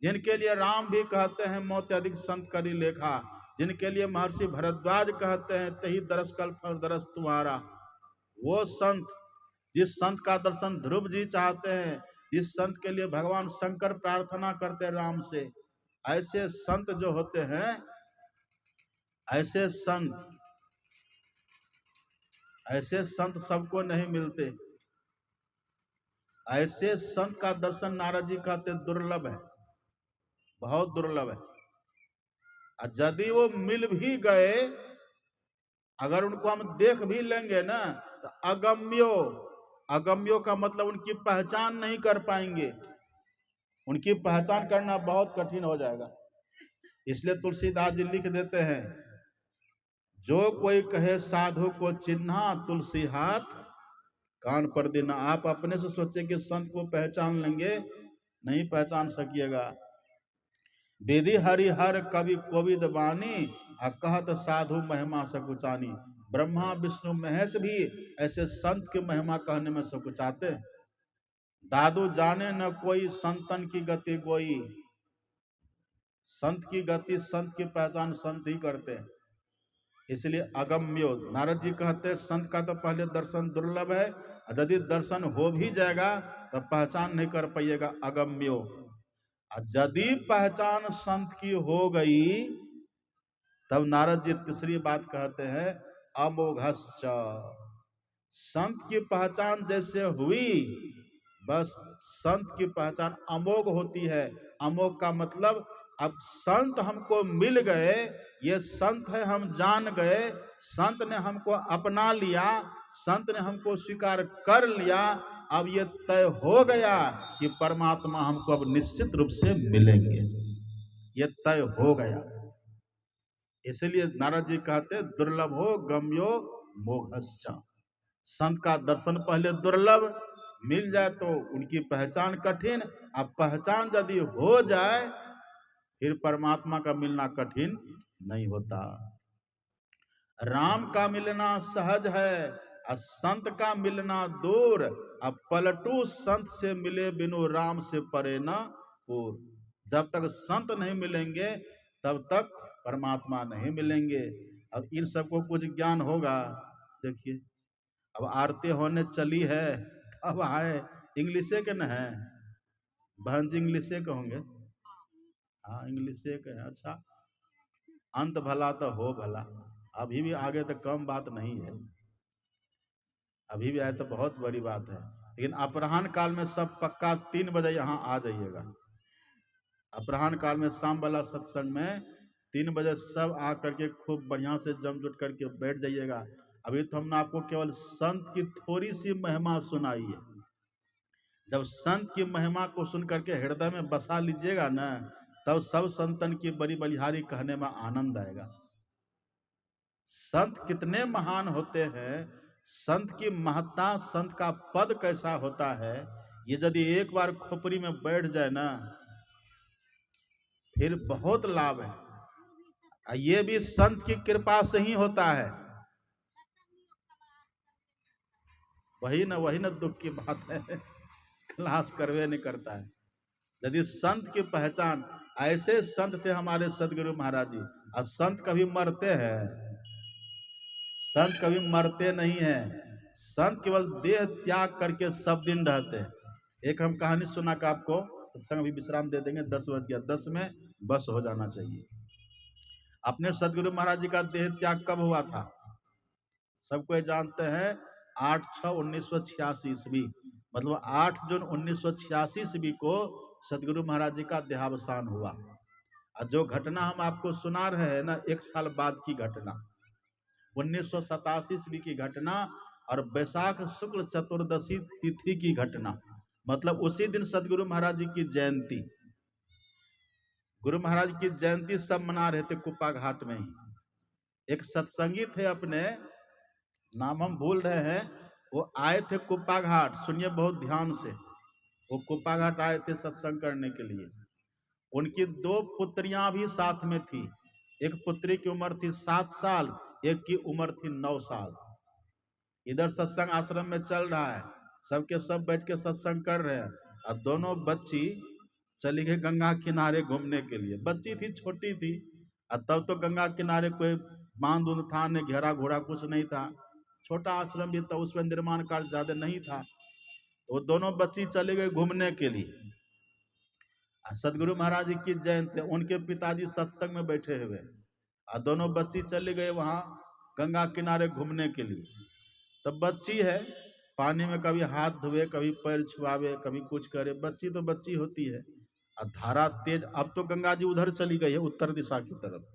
जिनके लिए राम भी कहते हैं मोते अधिक संत करी लेखा, जिनके लिए महर्षि भरद्वाज कहते हैं तही दरस कल फल दरस तुम्हारा। वो संत, जिस संत का दर्शन ध्रुव जी चाहते हैं, जिस संत के लिए भगवान शंकर प्रार्थना करते हैं राम से, ऐसे संत जो होते हैं, ऐसे संत सबको नहीं मिलते। ऐसे संत का दर्शन नारद जी कहते दुर्लभ है, बहुत दुर्लभ है। और यदि वो मिल भी गए, अगर उनको हम देख भी लेंगे ना, तो अगम्यो का मतलब उनकी पहचान नहीं कर पाएंगे, उनकी पहचान करना बहुत कठिन हो जाएगा। इसलिए तुलसीदास जी लिख देते हैं, जो कोई कहे साधु को चिन्हा तुलसी हाथ कान पर देना। आप अपने से सोचे कि संत को पहचान लेंगे, नहीं पहचान सकिएगा। विधि हरिहर कवि कोविद बानी, कहत साधु महिमा सकुचानी। ब्रह्मा विष्णु महेश भी ऐसे संत की महिमा कहने में सकुचाते हैं। दादू जाने न कोई संतन की गति कोई, संत की गति, संत की पहचान संत ही करते हैं। इसलिए अगम्यो, नारद जी कहते हैं संत का तो पहले दर्शन दुर्लभ है, यदि दर्शन हो भी जाएगा तो पहचान नहीं कर पाइएगा, अगम्यो। यदि पहचान संत की हो गई, तब नारद जी तीसरी बात कहते हैं अमोघश्च। संत की पहचान जैसे हुई, बस संत की पहचान अमोघ होती है। अमोघ का मतलब अब संत हमको मिल गए, ये संत है, हम जान गए, संत ने हमको अपना लिया, संत ने हमको स्वीकार कर लिया, अब ये तय हो गया कि परमात्मा हमको अब निश्चित रूप से मिलेंगे, ये तय हो गया। इसलिए नारद जी कहते दुर्लभ हो गम्यो मोघश्च। संत का दर्शन पहले दुर्लभ, मिल जाए तो उनकी पहचान कठिन, अब पहचान यदि हो जाए फिर परमात्मा का मिलना कठिन नहीं होता। राम का मिलना सहज है, और संत का मिलना दूर। अब पलटू संत से मिले बिनु राम से परे न पूर। जब तक संत नहीं मिलेंगे तब तक परमात्मा नहीं मिलेंगे। अब इन सबको कुछ ज्ञान होगा। देखिए अब आरती होने चली है, अब आए इंग्लिशे के न है, बहन जी इंग्लिशे के होंगे, हाँ इंग्लिशे के हैं। अच्छा, अंत भला तो हो भला, अभी भी आगे तो कम बात नहीं है, अभी भी आए तो बहुत बड़ी बात है। लेकिन अपराह्न काल में सब पक्का 3 बजे यहाँ आ जाइएगा। अपराह्न काल में शाम वाला सत्संग में 3 बजे सब आ करके खूब बढ़िया से जमजुट करके बैठ जाइएगा। अभी तो हमने आपको केवल संत की थोड़ी सी महिमा सुनाई है। जब संत की महिमा को सुन करके हृदय में बसा लीजिएगा ना, तब सब संतन की बड़ी बलिहारी कहने में आनंद आएगा। संत कितने महान होते हैं, संत की महत्ता, संत का पद कैसा होता है, ये यदि एक बार खोपड़ी में बैठ जाए ना, फिर बहुत लाभ है। ये भी संत की कृपा से ही होता है। वही ना दुख की बात है, क्लास करवे नहीं करता है। यदि संत की पहचान, ऐसे संत थे हमारे सदगुरु महाराज जी। और संत कभी मरते हैं, संत कभी मरते नहीं हैं। संत केवल देह त्याग करके सब दिन रहते हैं। एक हम कहानी सुना का आपको, सत्संग अभी विश्राम दे देंगे, 10:10 में बस हो जाना चाहिए। अपने सदगुरु महाराज जी का देह त्याग कब हुआ था? सबको जानते हैं, 8/6/1986 ईस्वी, मतलब 8 जून 1986 ईस्वी को सदगुरु महाराज जी का देहावसान हुआ। और जो घटना हम आपको सुना रहे हैं ना, 1 साल बाद की घटना, 1987 ईस्वी की घटना, और वैशाख शुक्ल चतुर्दशी तिथि की घटना। मतलब उसी दिन सदगुरु महाराज जी की जयंती, गुरु महाराज की जयंती सब मना रहे थे कुप्पा घाट में ही। एक सत्संगी थे अपने, नाम हम भूल रहे हैं, वो आए थे कुप्पा घाट, सुनिए बहुत ध्यान से। वो कुप्पा घाट आए थे सत्संग करने के लिए। उनकी 2 पुत्रियां भी साथ में थी। एक पुत्री की उम्र थी 7 साल, एक की उम्र थी 9 साल। इधर सत्संग आश्रम में चल रहा है, सबके सब बैठ के सत्संग कर रहे हैं, और दोनों बच्ची चली गई गंगा किनारे घूमने के लिए। बच्ची थी, छोटी थी, और तब तो गंगा किनारे कोई बांध उंध था नहीं, घेरा घोड़ा कुछ नहीं था, छोटा आश्रम भी था, उसमें निर्माण कार्य ज्यादा नहीं था। तो वो दोनों बच्ची चली गई घूमने के लिए। सदगुरु महाराज जी की जयंती, उनके पिताजी सत्संग में बैठे हुए, और दोनों बच्ची चली गई वहां गंगा किनारे घूमने के लिए। तब बच्ची है, पानी में कभी हाथ धोए, कभी पैर छुआवे, कभी कुछ करे, बच्ची तो बच्ची होती है। और धारा तेज, अब तो गंगा जी उधर चली गई है, उत्तर दिशा की तरफ।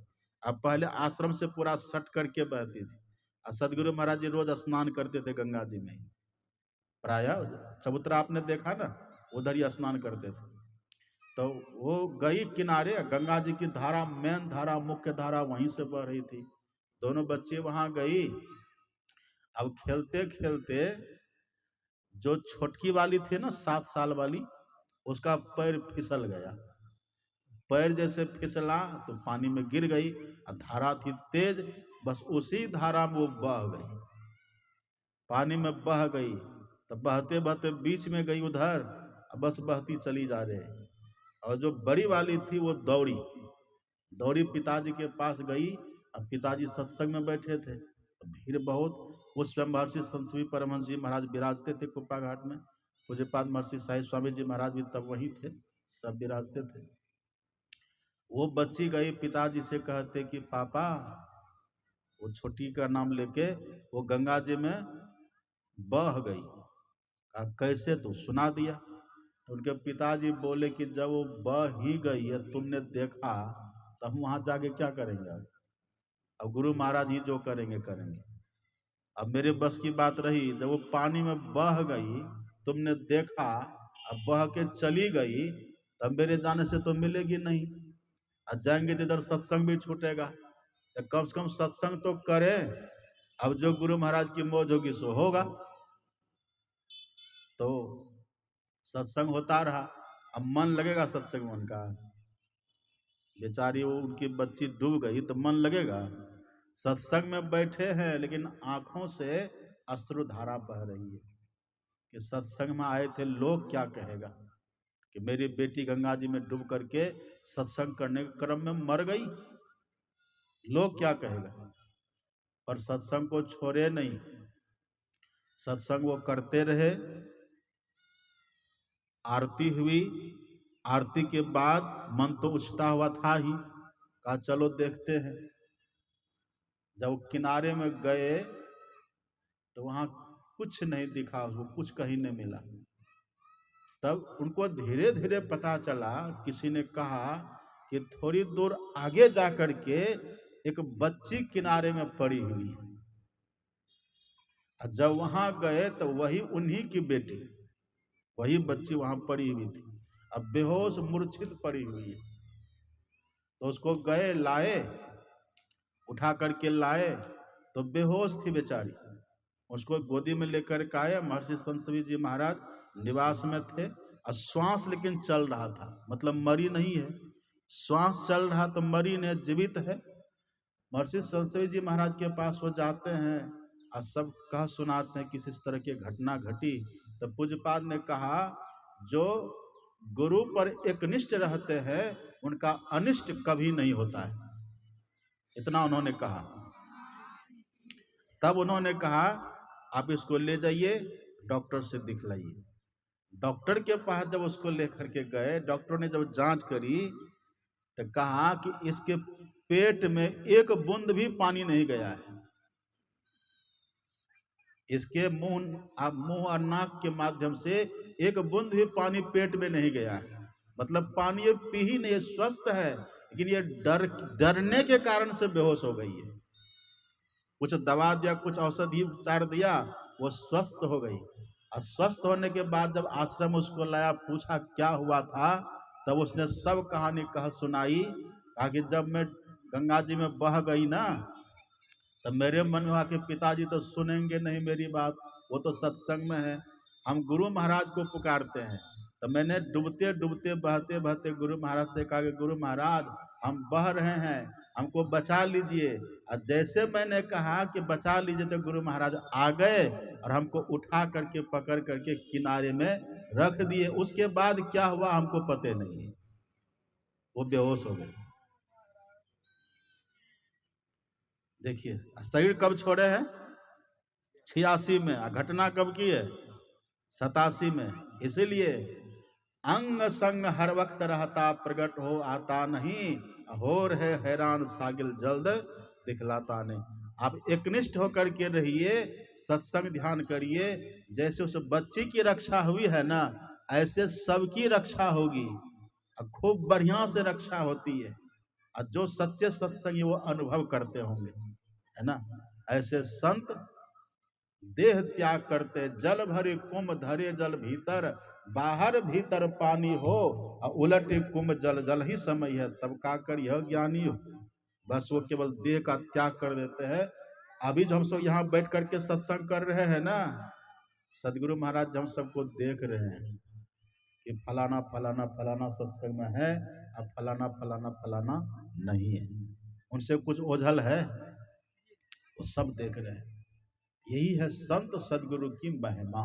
अब पहले आश्रम से पूरा सट करके बहती थी, और सदगुरु महाराज जी रोज स्नान करते थे गंगा जी में ही। प्राय चबूतरा आपने देखा ना, उधर ही स्नान करते थे। तो वो गई किनारे, गंगा जी की धारा, मेन धारा, मुख्य धारा वहीं से बह रही थी। दोनों बच्चे वहां गई। अब खेलते खेलते जो छोटकी वाली थी ना, 7 साल वाली, उसका पैर फिसल गया। पैर जैसे फिसला तो पानी में गिर गई, और धारा थी तेज, बस उसी धारा में वो बह गई, पानी में बह गई। तो बहते बहते बीच में गई उधर, बस बहती चली जा रही। और जो बड़ी वाली थी वो दौड़ी दौड़ी पिताजी के पास गई। अब पिताजी सत्संग में बैठे थे, भीड़ बहुत। उस समय महर्षि संत शिव परमहंस जी महाराज विराजते थे कुप्पा घाट में, पूज्यपाद महर्षि साई स्वामी जी महाराज भी तब वही थे, सब विराजते थे। वो बच्ची गई, पिताजी से कहते कि पापा, वो छोटी का नाम लेके, वो गंगा जी में बह गई। कहा कैसे? तो सुना दिया। तो उनके पिताजी बोले कि जब वो बह ही गई है, तुमने देखा, तो हम वहां जाके क्या करेंगे? अब गुरु महाराज ही जो करेंगे करेंगे। अब मेरे बस की बात रही, जब वो पानी में बह गई, तुमने देखा, अब बह के चली गई, तब मेरे जाने से तो मिलेगी नहीं, और जाएंगे तो इधर सत्संग भी छूटेगा। तो कम से कम सत्संग तो करें। अब जो गुरु महाराज की मौज होगी सो होगा। तो सत्संग होता रहा। अब मन लगेगा सत्संग में उनका? बेचारी वो उनकी बच्ची डूब गई तो मन लगेगा? सत्संग में बैठे हैं, लेकिन आंखों से अश्रुधारा बह रही है कि सत्संग में आए थे, लोग क्या कहेगा कि मेरी बेटी गंगा जी में डूब करके सत्संग करने के क्रम में मर गई, लोग क्या कहेगा। पर सत्संग को छोड़े नहीं, सत्संग वो करते रहे। आरती हुई, आरती के बाद मन तो उछता हुआ था ही, कहा चलो देखते हैं। जब किनारे में गए तो वहां कुछ नहीं दिखा, उसको कुछ कहीं नहीं मिला। तब उनको धीरे धीरे पता चला, किसी ने कहा कि थोड़ी दूर आगे जाकर के एक बच्ची किनारे में पड़ी हुई है। जब वहां गए तो वही उन्हीं की बेटी, वही बच्ची वहां पड़ी हुई थी, अब बेहोश मूर्छित पड़ी हुई है। तो उसको गए, लाए, उठा करके लाए, तो बेहोश थी बेचारी। उसको गोदी में लेकर के आए। महर्षि संत शिव जी महाराज निवास में थे, और श्वास लेकिन चल रहा था, मतलब मरी नहीं है, श्वास चल रहा, तो मरी ने, जीवित है। महर्षि संत शिव जी महाराज के पास वो जाते हैं और सब कह सुनाते हैं किस तरह की घटना घटी। तो पूज्यपाद ने कहा, जो गुरु पर एकनिष्ठ रहते हैं उनका अनिष्ट कभी नहीं होता है, इतना उन्होंने कहा। तब उन्होंने कहा आप इसको ले जाइए, डॉक्टर से दिखलाइए। डॉक्टर के पास जब उसको लेकर के गए, डॉक्टर ने जब जांच करी तो कहा कि इसके पेट में एक बूंद भी पानी नहीं गया है, इसके मुंह और नाक के माध्यम से एक बूंद भी पानी पेट में नहीं गया है। मतलब पानी ये पी ही नहीं, स्वस्थ है, लेकिन ये डरने के कारण से बेहोश हो गई है। कुछ दवा दिया, कुछ औषधि उपचार दिया, वो स्वस्थ हो गई। और स्वस्थ होने के बाद जब आश्रम उसको लाया, पूछा क्या हुआ था, तब उसने सब कहानी कह सुनाई। कहा कि जब मैं गंगा जी में बह गई ना, तब मेरे मन में हुआ कि पिताजी तो सुनेंगे नहीं मेरी बात, वो तो सत्संग में है, हम गुरु महाराज को पुकारते हैं। तो मैंने डूबते डूबते बहते बहते गुरु महाराज से कहा कि गुरु महाराज हम बह रहे हैं, हमको बचा लीजिए। और जैसे मैंने कहा कि बचा लीजिए, तो गुरु महाराज आ गए और हमको उठा करके पकड़ करके किनारे में रख दिए। उसके बाद क्या हुआ हमको पता नहीं है। वो बेहोश हो गए। देखिए शरीर कब छोड़े हैं? 86 में। घटना कब की है? 87 में। इसीलिए अंग संग हर वक्त रहता, प्रकट हो आता नहीं, होर है हैरान सागिल जल्द दिखलाता नहीं। आप एकनिष्ठ होकर के रहिए, सत्संग ध्यान करिए। जैसे उस बच्ची की रक्षा हुई है ना, ऐसे सबकी रक्षा होगी और खूब बढ़िया से रक्षा होती है। और जो सच्चे सत्संगी वो अनुभव करते होंगे, है ना। ऐसे संत देह त्याग करते, जल भरे कुंभ धरे जल भीतर, बाहर भीतर पानी हो और उलटे कुंभ जल जल ही समय है, तब का कर यह ज्ञानी हो। बस वो केवल देह का त्याग कर देते हैं। अभी जो हम सब यहाँ बैठ करके सत्संग कर रहे हैं ना, सदगुरु महाराज हम सबको देख रहे हैं कि फलाना फलाना फलाना सत्संग में है, अब फलाना फलाना फलाना नहीं है। उनसे कुछ ओझल है, वो सब देख रहे हैं। यही है संत सदगुरु की महिमा।